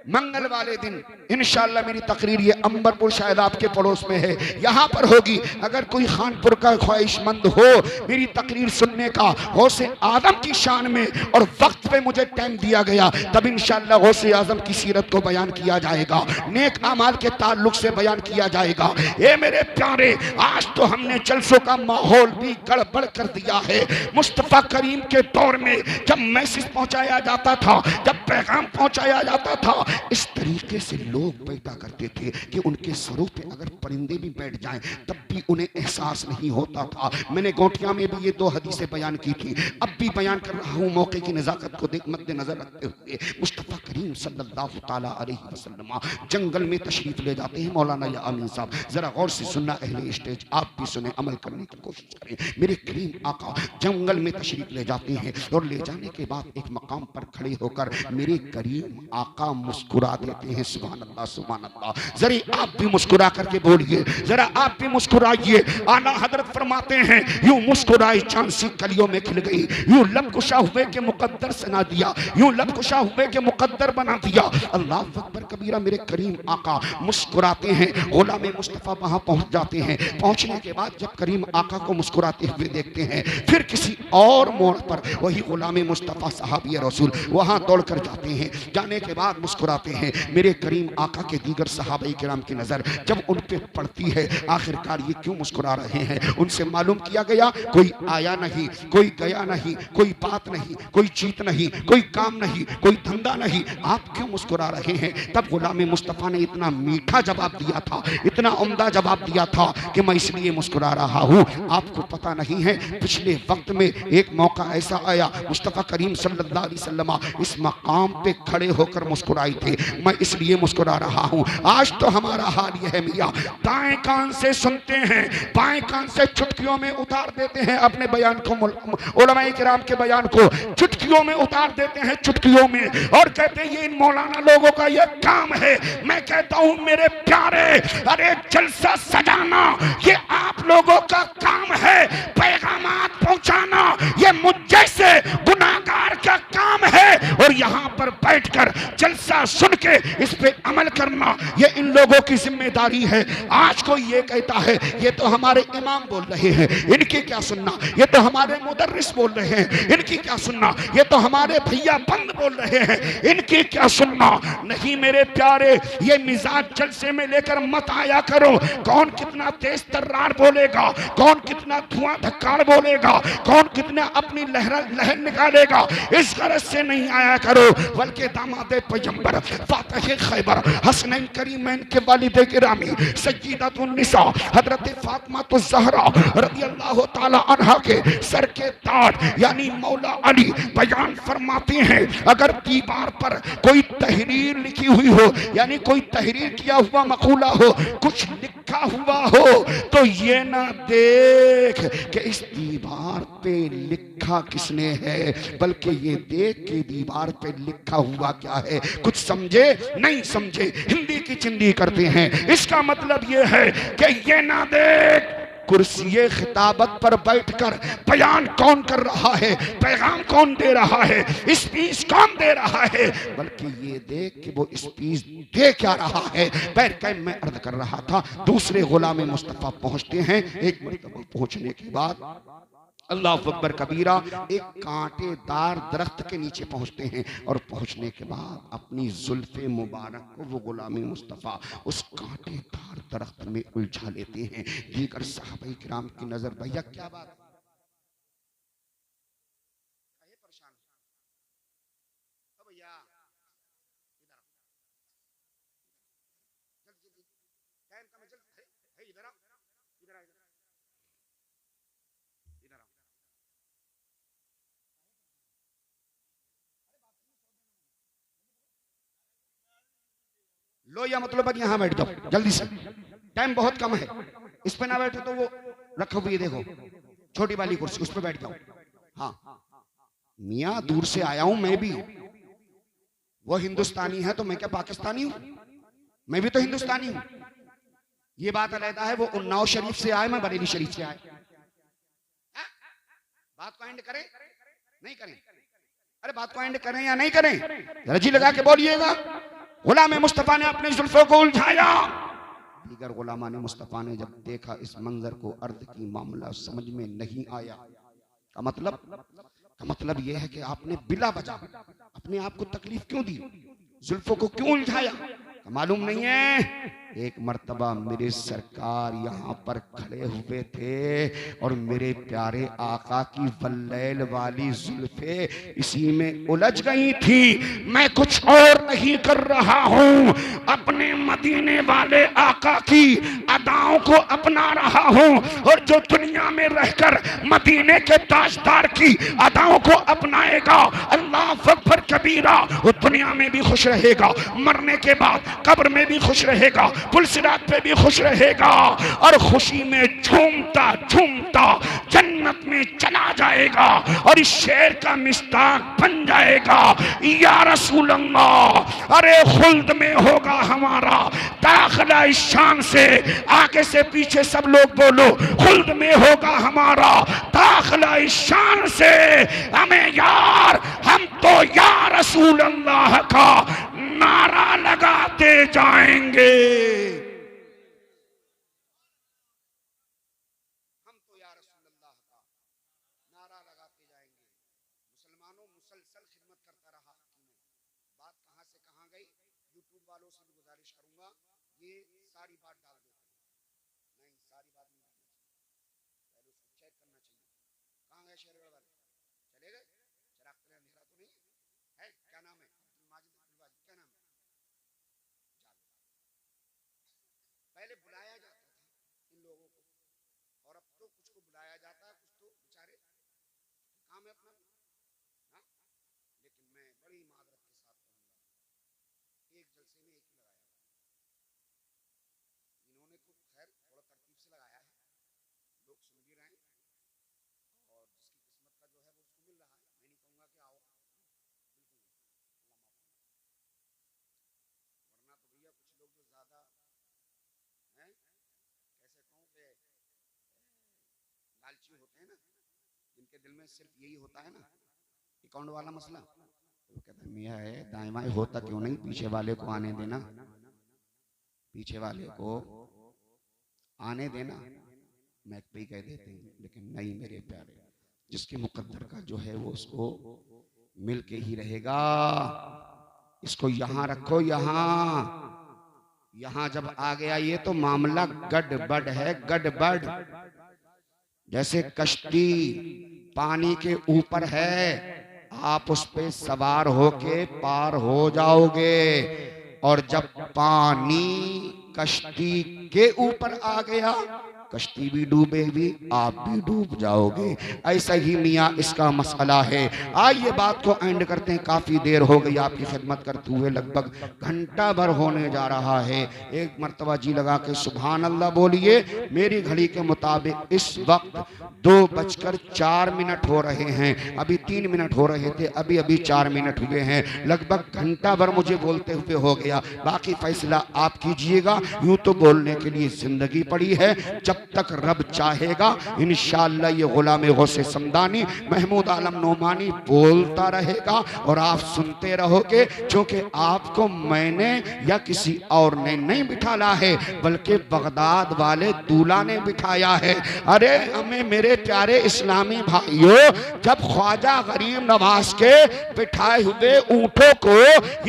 मंगल वाले दिन इंशाअल्लाह मेरी तकरीर ये अंबरपुर शायद आपके पड़ोस में है, यहाँ पर होगी। अगर कोई खानपुर का ख्वाहिशमंद हो मेरी तकरीर सुनने का, गौसे आजम की शान में, और वक्त पे मुझे टाइम दिया गया, तब इंशाअल्लाह गौसे आजम की सीरत को बयान किया जाएगा, नेक अमाल के ताल्लुक से बयान किया जाएगा। ये मेरे प्यारे, आज तो हमने जलसों का माहौल भी गड़बड़ कर दिया है। मुस्तफ़ा करीम के दौर में जब मैसेज पहुंचाया जाता था, जब पैगाम पहुंचाया जाता था, इस तरीके से लोग पैदा करते थे कि उनके सरों पे अगर परिंदे भी बैठ जाएं तब भी उन्हें एहसास नहीं होता था। मैंने गोटिया में भी ये 2 हदीसें बयान की थी, अब भी बयान कर रहा हूँ मौके की नज़ाकत को मद्देनजर रखते हुए। मुस्तफ़ा करीम सल्लल्लाहु ताला अलैहि वसल्लम जंगल में तशरीफ ले जाते हैं। मौलाना या आमीन साहब जरा गौर से सुनना, अहले स्टेज आप भी सुने, अमल करने की कोशिश करें। मेरे करीम आका जंगल में तशरीफ ले जाते हैं और ले जाने के बाद एक मकाम पर खड़े होकर मेरे करीम आका मुस्कुरा देते हैं। सुभान अल्लाह, सुभान अल्लाह। जरा आप भी मुस्कुरा करके बोलिए, जरा आप भी मुस्कुराइए। आला हजरत फरमाते हैं, यूं मुस्कुराई चांद सी कलियों में खिल गई, यूं लब कुशा हुए के मुकद्दर सना दिया, यूं लब कुशा हुए के मुकद्दर बना दिया। अल्लाह अकबर कबीरा। मेरे करीम आका मुस्कुराते हैं, गुलाम मुस्तफ़ा वहां पहुंच जाते हैं। पहुंचने के बाद जब करीम आका को मुस्कुराते हुए देखते हैं, फिर किसी और मोड़ पर वही गुलाम मुस्तफ़ा साहबी रसूल वहां दौड़ कर जाते हैं। जाने के बाद मुस्कुराते हैं। मेरे करीम आका के दीगर सहाबा किराम की नजर जब उन पे पड़ती है, आखिरकार ये क्यों मुस्कुरा रहे हैं, उनसे मालूम किया गया कोई आया नहीं, कोई गया नहीं, कोई बात नहीं, कोई जीत नहीं, कोई काम नहीं, कोई धंधा नहीं, आप क्यों मुस्कुरा रहे हैं। तब गुलाम मुस्तफ़ा ने इतना मीठा जवाब दिया था, इतना उम्दा जवाब दिया था कि मैं इसलिए मुस्कुरा रहा हूँ, आपको पता नहीं है पिछले वक्त में एक मौका ऐसा आया, मुस्तफ़ा करीम सल्लल्लाहु अलैहि वसल्लम इस मकाम पे खड़े होकर मुस्कुराए थे, मैं इसलिए मुस्कुरा रहा हूँ। आज तो हमारा हाल यह है मियाँ, दाएं कान से सुनते हैं, बाएं कान से चुटकियों में उतार देते हैं अपने बयान को, उलमाए किराम के बयान को चुटकियों में उतार देते हैं, चुटकियों में, और कहते हैं ये इन मौलाना लोगों का ये काम है। मैं कहता हूँ मेरे प्यारे, अरे जलसा सजाना ये आप लोगों का काम है, पैगामात पहुंचाना ये मुझ जैसे गुनाहगार का काम है, और यहाँ पर बैठकर जलसा सुन के इस पे अमल करना ये इन लोगों की जिम्मेदारी है। आज कोई ये कहता है ये तो हमारे इमाम बोल रहे हैं, इनकी क्या सुनना, ये तो हमारे मुदर्रिस बोल रहे हैं, इनकी क्या सुनना, ये तो हमारे भैया बंद बोल रहे हैं, इनकी क्या सुनना। नहीं मेरे प्यारे, ये मिजाज जलसे में लेकर मत आया करो। कौन कितना तेज तर्रार बोलेगा, कौन कितना धुआं धक्कार बोलेगा, कौन कितना अपनी लहर निकालेगा, इस गरज से नहीं आया करो। बल्कि दामाद पैगंबर फातिह खैबर हसनैन करीमैन के वालिदे गिरामी सय्यदतुन निसा हजरत फातिमा तो ज़हरा रज़ियल्लाहु ताला अन्हा के सर के ताज यानी मौला अली बयान फरमाते हैं, अगर दीवार पर कोई तहरीर लिखी हुई हो, यानी कोई तहरीर किया हुआ मकूला हो, कुछ लिखा हुआ हो, तो ये ना देख कि इस दीवार पे लिखा किसने है, बल्कि ये देख के दीवार पे लिखा हुआ क्या है। कुछ समझे नहीं समझे, हिंदी की चिंदी करते हैं। इसका मतलब ये है कि ये ना देख कुर्सी खिताबत पर बैठकर बयान कौन कर रहा है, पैगाम कौन दे रहा है, स्पीच कौन दे रहा है, बल्कि ये देख कि वो स्पीच दे क्या रहा है। बैरकैम में अर्ज कर रहा था, दूसरे गुलाम मुस्तफ़ा पहुंचते हैं। एक मरतबा पहुंचने के बाद अल्लाह अकबर कबीरा एक कांटेदार दरख्त के नीचे पहुंचते हैं, और पहुंचने के बाद अपनी जुल्फे मुबारक को वो गुलामी मुस्तफ़ा उस कांटेदार दरख्त में उलझा लेते हैं। दीगर सहाबाए किराम की नजर, भैया क्या बात है, परेशान भैया, इधर टाइम का मैं इधर लो या मतलब अब यहां बैठ जाओ जल्दी से, टाइम बहुत कम है। इस पे ना बैठो तो वो रखो हुई देखो छोटी वाली कुर्सी, उस पे बैठ जाओ। हाँ मियाँ दूर से आया हूं मैं भी, वो हिंदुस्तानी है तो मैं क्या पाकिस्तानी हूं? मैं भी तो हिंदुस्तानी हूं। ये बात अलहदा है, वो उन्नाव शरीफ से आए, मैं बरेली शरीफ से आए। बात को एंड करें नहीं करें? अरे बात को एंड करें या नहीं करें? रजी लगा के बोलिएगा। गुलाम मुस्तफा ने अपने जुल्फों को उलझाया, दीगर गुलामान मुस्तफा ने जब देखा इस मंजर को अर्द की मामला समझ में नहीं आया। का मतलब यह है कि आपने बिला वजह अपने आप को तकलीफ क्यों दी, जुल्फों को क्यों उलझाया? मालूम नहीं है। एक मर्तबा मेरे सरकार यहाँ पर खड़े हुए थे और मेरे प्यारे आका की वल्लैल वाली जुल्फे इसी में उलझ गई थी। मैं कुछ और नहीं कर रहा हूँ, अपने मदीने वाले आका की अदाओं को अपना रहा हूँ। और जो दुनिया में रहकर मदीने के ताजदार की अदाओं को अपनाएगा, अल्लाह अकबर कबीरा, वो दुनिया में भी खुश रहेगा, मरने के बाद कब्र में भी खुश रहेगा, पुलसिरात पे भी खुश रहेगा और खुशी में झूमता झूमता जन्नत में चला जाएगा और इस शेर का मिस्ताक बन जाएगा। या रसूल अल्लाह, अरे खुल्द में होगा हमारा दाखिला इस शान से। आगे से पीछे सब लोग बोलो, खुल्द में होगा हमारा दाखिला इस शान से। हमें यार, हम तो या रसूल अल्लाह का नारा लगाते जाएंगे। हम तो या रसूल अल्लाह का नारा लगाते जाएंगे। मुसलमानों, मुसलसल खिदमत करता रहा। बात कहां से कहां गई? यूट्यूब वालों से भी गुजारिश करूंगा, ये सारी बात डाल दो। नहीं, सारी बात नहीं, पहले उसको चेक करना चाहिए। कहां गए शेर वाले? चले गए? चिराग तेरा अंधेरा तो नहीं है? क्या नाम है? क्या नाम है? पहले बुलाया जाता था इन लोगों को, और अब तो कुछ को बुलाया जाता है, कुछ तो बेचारे काम है अपना। हाँ, लेकिन मैं बड़ी मादरत के साथ कहूँगा, एक जलसे में एक ही लगाया। इन्होंने तो खैर थोड़ा तरतीब से लगाया है, लोग सुन भी रहे हैं, और जिसकी किस्मत का जो है वो उसको मिल रहा है। मैं नहीं कहूँगा कि आओ, वरना तो भैया कुछ लोग जो ज्यादा हैं, कैसे कहूँ कि लालची होते हैं ना, जिनके दिल में सिर्फ यही होता है ना, अकाउंट वाला मसला, तो कहते हैं मियाँ है दाएं बाएं होता क्यों नहीं, पीछे वाले को आने देना, पीछे वाले को आने देना, मैक पे ही कह देते हैं। लेकिन नहीं मेरे प्यारे, जिसके मुकद्दर का जो है वो उसको मिल के ही रहेगा। इसको यहाँ रखो, यहाँ जब आ गया ये तो मामला गड़बड़ है, गड़बड़। जैसे कश्ती पानी के ऊपर है, आप उस पे सवार होके पार हो जाओगे, और जब पानी कश्ती के ऊपर आ गया, कश्ती भी डूबेगी, आप भी डूब जाओगे। ऐसा ही मियाँ इसका मसला है। आइए बात को एंड करते हैं, काफी देर हो गई आपकी खिदमत करते हुए, लगभग घंटा भर होने जा रहा है। एक मर्तबा जी लगा के सुभान अल्लाह बोलिए। मेरी घड़ी के मुताबिक इस वक्त 2:04 हो रहे हैं, अभी 3 मिनट हो रहे थे, अभी अभी 4 मिनट हुए हैं। लगभग घंटा भर मुझे बोलते हुए हो गया, बाकी फैसला आप कीजिएगा। यूं तो बोलने के लिए जिंदगी पड़ी है, जब तक रब चाहेगा इंशाअल्लाह ये गुलाम गौसे समदानी महमूद आलम नोमानी बोलता रहेगा और आप सुनते रहोगे, क्योंकि आपको मैंने या किसी और ने नहीं बिठाला है, बल्कि बगदाद वाले दूल्हा ने बिठाया है। अरे हमें मेरे प्यारे इस्लामी भाइयों, जब ख्वाजा गरीब नवाज के बिठाए हुए ऊंटों को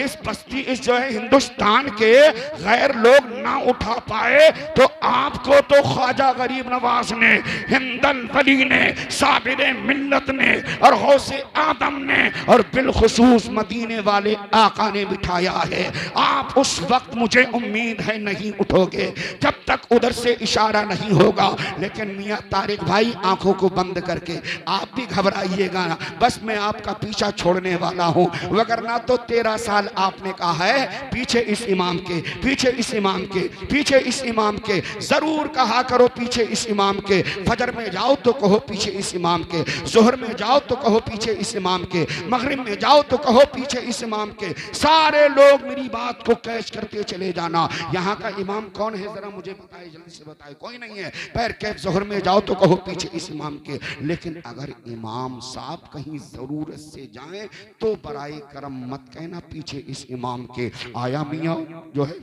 इस बस्ती, इस जो है हिंदुस्तान के गैर लोग ना उठा पाए, तो आपको तो ख्वाजा ख्वाजा गरीब नवाज ने, हिंदल वली ने, साबिर मिल्लत ने और गौसे आदम ने और बिलखुसूस मदीने वाले आका ने बिठाया है। आप उस वक्त मुझे उम्मीद है नहीं उठोगे जब तक उधर से इशारा नहीं होगा। लेकिन मियां तारिक भाई आंखों को बंद करके आप भी घबराइएगा ना, बस मैं आपका पीछा छोड़ने वाला हूं, वगरना तो 13 साल आपने कहा है पीछे इस इमाम के, पीछे इस इमाम के, पीछे इस इमाम के, जरूर कहा करो पीछे इस इमाम के। फजर में जाओ तो कहो पीछे इस इमाम के, जोहर में जाओ तो कहो पीछे इस इमाम के, मगरिब में जाओ तो कहो पीछे इस इमाम के। सारे लोग मेरी बात को कैच करते चले जाना। यहाँ का इमाम कौन है जरा मुझे बताए, जल्दी से बताए। कोई नहीं है। पैर कैफ जोहर में जाओ तो कहो पीछे इस इमाम के। लेकिन अगर इमाम साहब कहीं जरूरत से जाएं तो बराए करम मत कहना पीछे इस इमाम के। आया मियाँ जो है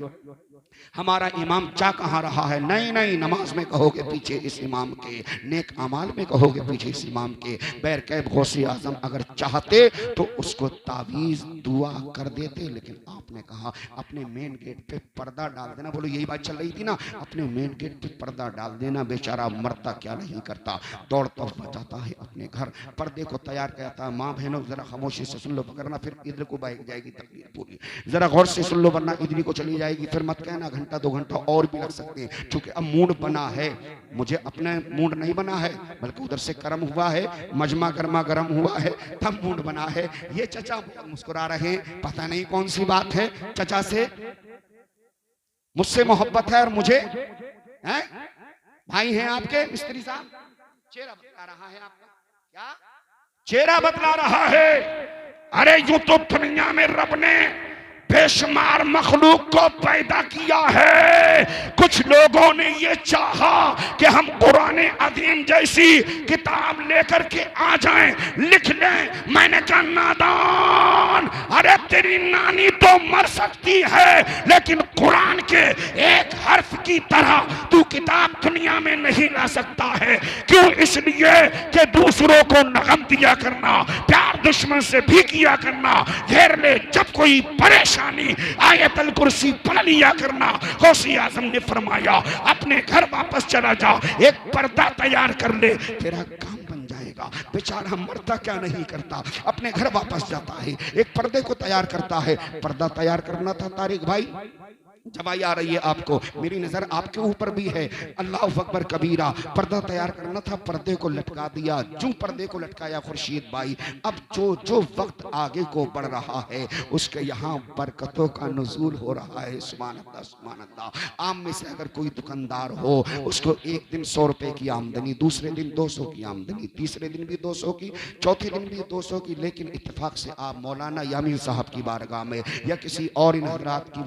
हमारा इमाम जा कहाँ रहा है, नहीं नहीं, नमाज में कहोगे पीछे इस इमाम के, नेक अमाल में कहोगे पीछे इस इमाम के। बैर कैब गौसे आजम अगर चाहते तो उसको तावीज दुआ कर देते, लेकिन आपने कहा अपने मेन गेट पे पर्दा डाल देना। बोलो यही बात चल रही थी ना, अपने मेन गेट पे पर्दा डाल देना। बेचारा मरता क्या नहीं करता, दौड़ता हुआ जाता है अपने घर, पर्दे को तैयार करता है। माँ बहनों जरा खामोशी से सुन लो, वरना फिर इधर को बह जाएगी तकलीफ पूरी। जरा गौर से सुन लो वरना इधर को चली जाएगी। फिर मत कहना घंटा 2 घंटा और भी लग सकते हैं, क्योंकि अब मूड बना है। मुझे अपने मूड नहीं बना है, बल्कि उधर से कर्म हुआ है, मजमा गर्मा गर्म हुआ है, तब मूड बना है। ये चचा मुस्कुरा रहे हैं, पता नहीं कौन सी बात है। चचा से मुझसे मोहब्बत है और मुझे है? भाई हैं आपके मिस्त्री साहब, चेहरा बतला रहा है आपका, क्या चेहरा बतला रहा है? अरे यूं तो दुनिया में रब ने बेशुमार मखलूक को पैदा किया है। कुछ लोगों ने ये चाहा कि हम कुरान अजीम जैसी किताब लेकर के आ जाएं, लिख लें। मैंने कहा नादान, अरे तेरी नानी तो मर सकती है, लेकिन कुरान के एक हर्फ की तरह तू किताब दुनिया में नहीं ला सकता है। क्यों? इसलिए कि दूसरों को नगम दिया करना, प्यार दुश्मन से भी किया करना, घेर ले जब कोई परेशान आयतल कुर्सी पढ़ लिया करना। गौसे आजम ने फरमाया अपने घर वापस चला जा, एक पर्दा तैयार कर ले, तेरा काम बन जाएगा। बेचारा मरता क्या नहीं करता, अपने घर वापस जाता है, एक पर्दे को तैयार करता है। पर्दा तैयार करना था तारिक भाई, जवाई आ रही है आपको, मेरी नजर आपके ऊपर भी है। अल्लाह अकबर कबीरा, पर्दा तैयार करना था, पर्दे को लटका दिया। जो पर्दे को लटकाया खुर्शीद भाई, अब जो जो वक्त आगे को बढ़ रहा है उसके यहाँ बरकतों का नुज़ूल हो रहा है। सुभान अल्लाह, सुभान अल्लाह। आम में से अगर कोई दुकानदार हो, उसको एक दिन 100 रुपए की आमदनी, दूसरे दिन 200 की आमदनी, तीसरे दिन भी 200 की, चौथे दिन भी 200 की। लेकिन इत्तेफाक से आप मौलाना यामीन साहब की बारगाह में या किसी और इन हज़रात की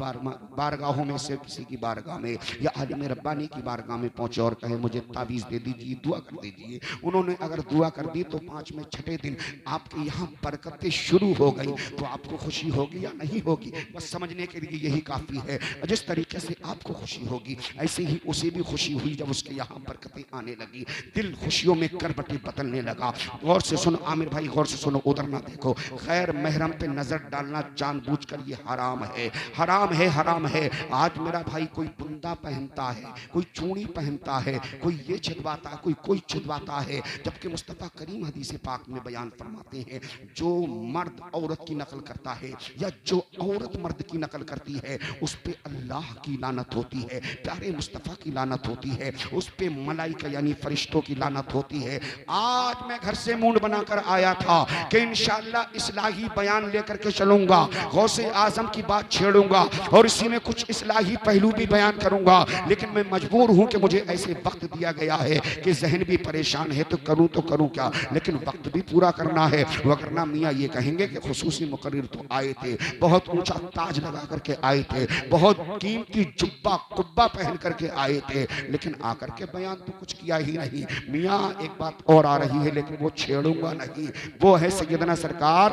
बारगाहों में से किसी की बारगाह में या आलिम रब्बानी की बारगाह में पहुंचे और कहे मुझे ताबीज दे दीजिए, दुआ कर दीजिए। उन्होंने अगर दुआ कर दी तो 5 में 6 दिन आपके यहाँ बरकतें शुरू हो गई, तो आपको खुशी होगी या नहीं होगी? बस समझने के लिए यही काफी है। जिस तरीके से आपको खुशी होगी ऐसे ही उसे भी खुशी हुई जब उसके यहाँ बरकतें आने लगी, दिल खुशियों में करबटे बदलने लगा। गौर से सुनो आमिर भाई, गौर से सुनो, उधर ना देखो। खैर महरम पे नजर डालना जानबूझकर ये हराम है, हराम है, हराम है। आज मेरा भाई कोई बुंदा पहनता है, कोई चूड़ी पहनता है, कोई ये छिदवाता है, कोई छिदवाता है, जबकि मुस्तफ़ा करीम हदीस पाक में बयान फरमाते हैं जो मर्द औरत की नकल करता है या जो औरत मर्द की नकल करती है उस पे अल्लाह की लानत होती है, प्यारे मुस्तफ़ा की लानत होती है, उस पे मलाइका यानी फरिश्तों की लानत होती है। आज मैं घर से मूड बनाकर आया था कि इंशाअल्लाह इस्लाही बयान लेकर के चलूंगा, गौसे आजम की बात छेड़ूंगा और इसी में कुछ इस्लाही पहलू भी बयान करूंगा। लेकिन मैं मजबूर हूं कि मुझे ऐसे वक्त दिया गया है कि जहन भी परेशान है, तो करूं क्या, लेकिन वक्त भी पूरा करना है। वरना मियाँ ये कहेंगे कि खुसूसी मुकर्रिर तो आए थे, बहुत ऊंचा ताज लगा करके आए थे, बहुत कीमती जुब्बा कुब्बा पहन करके आए थे, लेकिन आकर के बयान तो कुछ किया ही नहीं। मियाँ एक बात और आ रही है लेकिन वो छेड़ूंगा नहीं, वो है सैयदना सरकार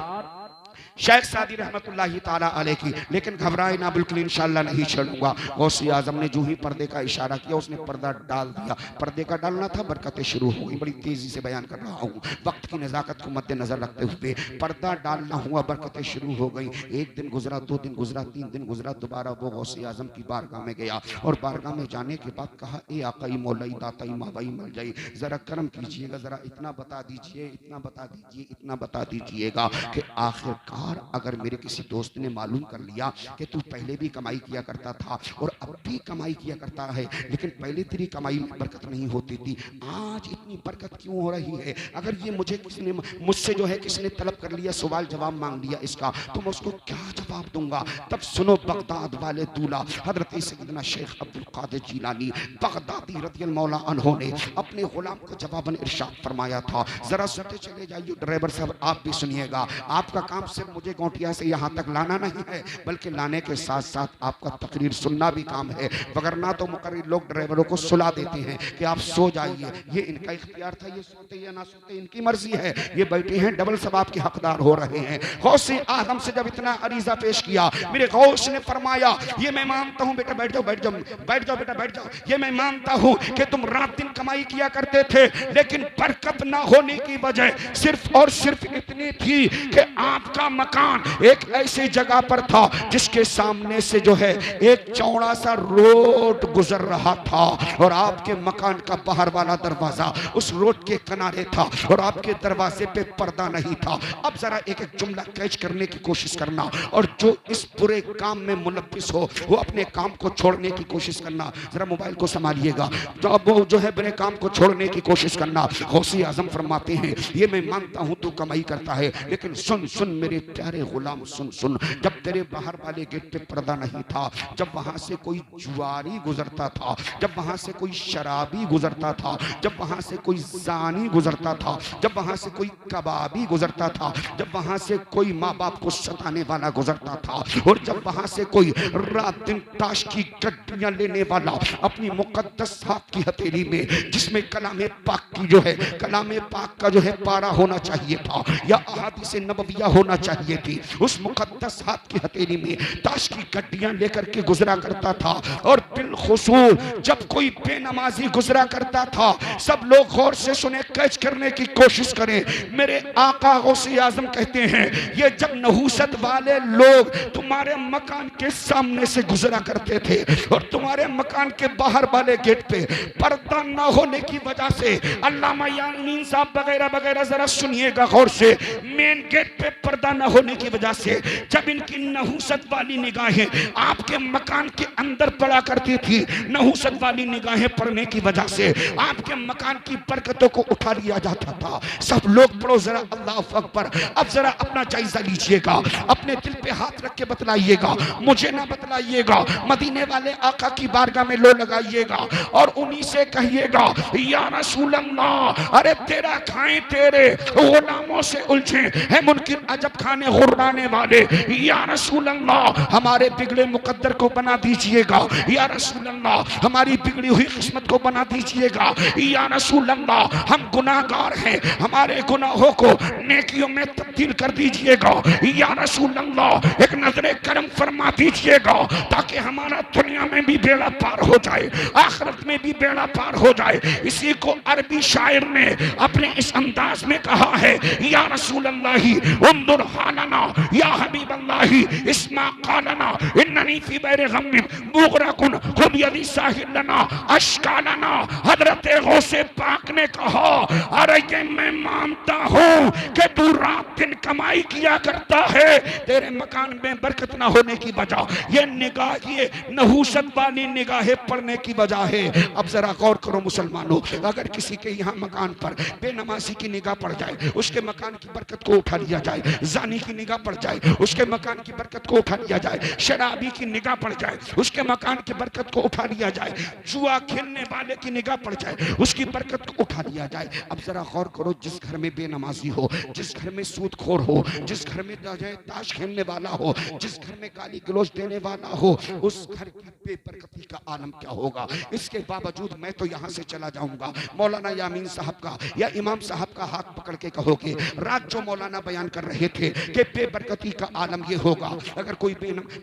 शेख सादी रहमतुल्लाहि ताला अलैह की। लेकिन घबराए ना, बिल्कुल इंशाअल्लाह नहीं छोड़ूंगा। गौसे आजम ने जो ही पर्दे का इशारा किया, उसने पर्दा डाल दिया। पर्दे का डालना था, बरकतें शुरू हो गई। बड़ी तेजी से बयान कर रहा हूँ, वक्त की नज़ाकत को मद्देनजर रखते हुए पर्दा डालना हुआ, बरकतें शुरू हो गई। एक दिन गुजरा, 2 दिन गुजरा, 3 दिन गुजरा, दोबारा वो गौसे आजम की बारगाह में गया और बारगाह में जाने के बाद कहा, ए आकाई मौलाई दाताई माबाई मल जाई, जरा कर्म कीजिएगा, जरा इतना बता दीजिए, इतना बता दीजिए, इतना बता दीजिएगा कि आखिरकार अगर मेरे किसी दोस्त ने मालूम कर लिया कि तू पहले भी कमाई किया करता था और अब भी कमाई किया करता है, लेकिन पहले तेरी कमाई में बरकत नहीं होती थी, आज इतनी बरकत क्यों हो रही है? अगर ये मुझे किसी मुझसे जो है किसी ने तलब कर लिया, सवाल जवाब मांग लिया इसका, तो मैं उसको क्या जवाब दूंगा? तब सुनो, बगदाद वाले दूल्हा हजरत सैयदना शेख अब्दुल कादिर जीलानी बगदादी रज़ियल्लाहु मौला अन्हु ने अपने गुलाम को जवाबन इरशाद फरमाया था। जरा सुनते चले जाइए ड्राइवर साहब, आप भी सुनिएगा। आपका काम सिर्फ मुझे गोटिया से यहाँ तक लाना नहीं है, बल्कि लाने के साथ साथ आपका तकरीर सुनना भी काम है। वगरना तो मुकर्रिर लोग ड्राइवरों को सुला देते हैं कि आप सो जाइए। ये इनका इख्तियार था, ये सोते या ना सोते इनकी मर्जी है। ये बैठे हैं, डबल सवाब के हकदार हो रहे हैं। गौसे आदम से जब इतना अरीजा पेश किया, मेरे गौस ने फरमाया, ये मैं मानता हूँ बेटा, बैठ जाओ, बैठ जाओ, बैठ जाओ बेटा, बैठ जाओ। ये मैं मानता हूँ कि तुम रात दिन कमाई किया करते थे, लेकिन बरकत ना होने की वजह सिर्फ और सिर्फ इतनी थी कि आपका मकान एक ऐसी जगह पर था जिसके सामने से जो है एक चौड़ा सा रोड गुजर रहा था और आपके मकान का बाहर वाला दरवाजा उस रोड के किनारे था और आपके दरवाजे पे पर्दा नहीं था। अब जरा एक एक जुमला कैच करने की कोशिश करना और जो इस बुरे काम में मुलव्विस हो वो अपने काम को छोड़ने की कोशिश करना। जरा मोबाइल को संभालिएगा, तो अब वो जो है बुरे काम को छोड़ने की कोशिश करना। गौसे आजम फरमाते हैं, ये मैं मानता हूँ तू कमाई करता है, लेकिन सुन सुन मेरे प्यारे गुलाम, सुन सुन, जब तेरे बाहर वाले गेट पे पर्दा नहीं था, जब वहां से कोई जुआरी गुजरता था, जब वहां से कोई शराबी गुजरता था, जब वहां से कोई जानी गुजरता था, जब वहां से कोई कबाबी गुजरता था, जब वहां से कोई माँ बाप को सताने वाला गुजरता था, और जब वहां से कोई रात दिन ताश की गड्डियां लेने वाला अपनी मुकद्दस हाथ की हथेली में जिसमें कलामे पाक की जो है, कलामे पाक का जो है पारा होना चाहिए था या अहादीस नबविया होना चाहिए थी, उस मुकद्दस हाथ की हथेली में ताश की गड्डियां लेकर के गुजरा करता था। और बिलखुसूस जब कोई बेनमाजी गुजरा करता था, सब लोग गौर से सुने, कैच करने की कोशिश करें। मेरे आका गौसे आजम कहते हैं, ये जब नहूसत वाले लोग तुम्हारे मकान के सामने से गुजरा करते थे और तुम्हारे मकान के बाहर वाले गेट पे पर्दा ना होने की वजह से, अल्लामा यामीन साहब वगैरह वगैरह, जरा सुनिएगा गौर से, मेन गेट पे पर्दा ना होने की वजह से जब इनकी नहूसत वाली निगाहें आपके मकान के अंदर पड़ा करती थी, नहूसत वाली निगाहें पड़ने की वजह से आपके मकान की बरकतों को उठा लिया जाता था। सब लोग पढ़ो जरा अल्लाह अकबर। अब जरा अपना जायजा लीजिएगा, अपने दिल पे हाथ रख के बतलाइएगा, मुझे ना बतलाइएगा, मदीने वाले आका की बारगाह में लो लगाइएगा और उन्हीं से कहिएगा, या रसूल अल्लाह, अरे तेरा खाए तेरे गुलामों से उलझे है मुनकिर अजब खाने गुर्राने वाले, या रसूल अल्लाह हमारे बिगड़े मुकद्दर को बना दीजिएगा, या रसूल अल्लाह हमारी बिगड़ी हुई किस्मत को बना दीजिएगा, या रसूल अल्लाह हम गुनाहगार हैं, हमारे गुनाहों को नेकियों में तब्दील कर दीजिएगा, या रसूल अल्लाह एक नजरे करम फरमा दीजिएगा ताकि हमारा दुनिया में भी बेड़ा पार हो जाए, आखिरत में भी बेड़ा पार हो जाए। इसी को अरबी शायर ने अपने इस अंदाज में कहा है, या रसूल अल्लाही उन्दुर हालना, या हबीब अल्लाही इस्मा कालना, इन्ननी फी बैर गम्मिन मुगरकुन खुद यदि साहिलना अशकालना। हजरत गौसे पाक ने कहा, अरे ये मैं मानता हूँ कि तू रात दिन कमाई किया करता है, तेरे मकान में बरकत ना होने की वजह ये निगाह, ये नहूसत वाली निगाहें पड़ने की वजह है। अब जरा गौर करो मुसलमानों, अगर किसी के यहाँ मकान पर बेनमाजी की निगाह पड़ जाए, उसके मकान की बरकत को उठा लिया जाए, जानी की निगाह पड़ जाए, उसके मकान की बरकत को उठा लिया जाए, शराबी की निगाह पड़ जाए, उसके मकान की बरकत को उठा लिया जाए, जुआ खेलने वाले की निगाह पड़ जाए, उसकी बरकत को उठा लिया जाए। अब जरा गौर करो, जिस घर में बेनमाजी हो, जिस घर में सूदखोर खोर हो, जिस घर में जाए ताश खेलने वाला हो, जिस घर में गाली गलौज देने वाला हो, उस घर की बेबरकती का आलम क्या होगा। इसके बावजूद मैं तो यहाँ से चला जाऊंगा, मौलाना यामीन साहब का या इमाम साहब का हाथ पकड़ के कहोगे, रात जो मौलाना बयान कर रहे थे कि बेबरकती का आलम ये होगा अगर कोई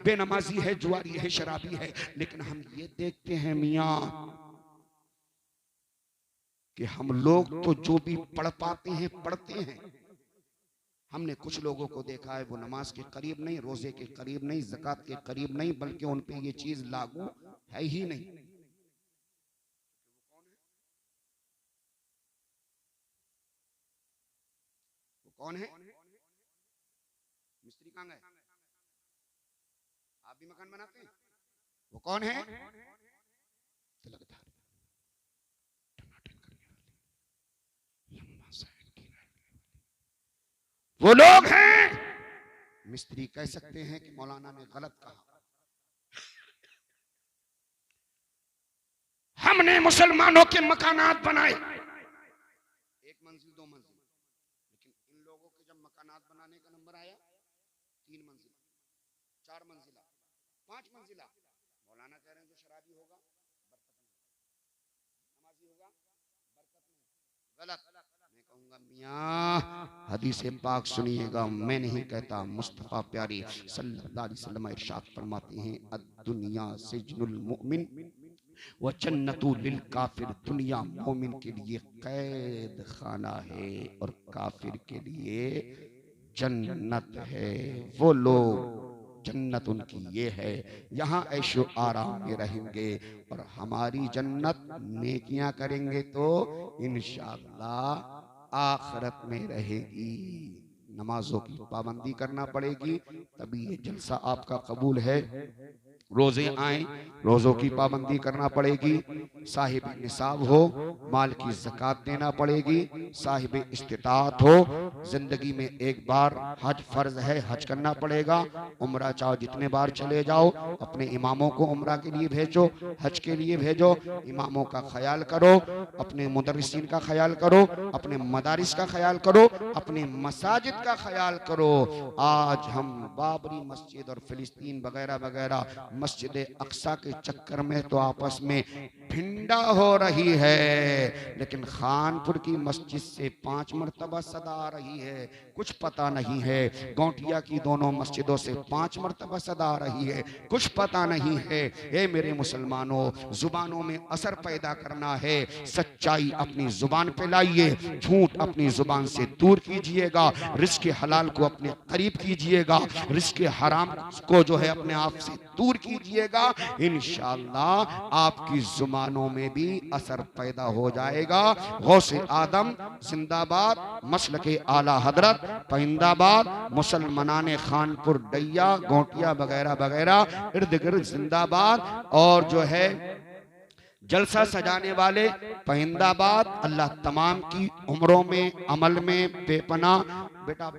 बेनमाजी है, जुआरी है, शराबी है। लेकिन हम ये देखते हैं मियाँ कि हम लोग तो जो भी पढ़ पाते हैं पढ़ते हैं। हमने कुछ लोगों को देखा है वो नमाज के करीब नहीं, रोजे के करीब नहीं, ज़कात के करीब नहीं, बल्कि उन पे ये चीज लागू है ही नहीं। वो कौन है? मिस्त्री कहाँ गए? आप भी मकान बनाते हैं? वो कौन है? वो लोग हैं। मिस्त्री कह सकते हैं कि मौलाना ने गलत कहा। हमने मुसलमानों के मकानात बनाए, एक मंजिल, दो मंजिल, लेकिन इन लोगों के जब मकानात बनाने का नंबर आया 3 मंजिला, 4 मंजिला, 5 मंजिला। मौलाना कह रहे हैं जो शराबी होगा बरकत नहीं, नमाजी होगा बरकत नहीं। गलत। मैं कहूंगा मियाँ हदीस पाक सुनिएगा, मैं नहीं कहता, मुस्तफा प्यारी सल्लल्लाहु अलैहि वसल्लम इरशाद फरमाते हैं, अद-दुनिया सिजनुल मुमिन व जन्नतु लिल काफिर। दुनिया मोमिन के लिए कैद खाना है और काफिर के लिए जन्नत है। वो लोग जन्नत उनकी ये है, यहाँ ऐशो आराम में रहेंगे और हमारी जन्नत नेकियां करेंगे तो इंशाअल्लाह आखिरत में रहेगी। नमाजों की पाबंदी करना पड़ेगी तभी ये जलसा आपका कबूल है। रोजे आए, रोजों की पाबंदी करना पड़ेगी। साहिब निसाब हो, माल की ज़कात देना पड़ेगी। साहिब इस्तिताअत हो, जिंदगी में एक बार हज फर्ज है, हज करना पड़ेगा। उम्रा चाहो जितने बार चले जाओ, अपने इमामों को उम्रा के लिए भेजो, हज के लिए भेजो। इमामों का ख्याल करो, अपने मुदर्रिसीन का ख्याल करो, अपने मदारिस का ख्याल करो, अपने मसाजिद का ख्याल करो। आज हम बाबरी मस्जिद और फिलिस्तीन वगैरह वगैरह मस्जिद अक्सा के चक्कर में तो आपस में भिंडा हो रही है, लेकिन खानपुर की मस्जिद से 5 मरतबा सदा आ रही है। कुछ पता नहीं है गोंटिया की दोनों मस्जिदों से 5 मरतबा सदा आ रही है, कुछ पता नहीं है। ए मेरे मुसलमानों, जुबानों में असर पैदा करना है, सच्चाई अपनी जुबान पे लाइए, झूठ अपनी जुबान से दूर कीजिएगा, रिस्क हलाल को अपने करीब कीजिएगा, रिस्क हराम को जो है अपने आप से दूर कीजिएगा। इंशाअल्लाह आपकी जुबानों में भी असर पैदा हो जाएगा। गौसे आदम जिंदाबाद, मसलके आला हजरत पाइंदाबाद, मुसलमानाने खानपुर डैया गोंटिया वगैरह वगैरह इर्द गिर्द जिंदाबाद। और जो है जलसा सजाने वाले पाइंदाबाद। अल्लाह तमाम की उम्रों में अमल में बेपना। बेटा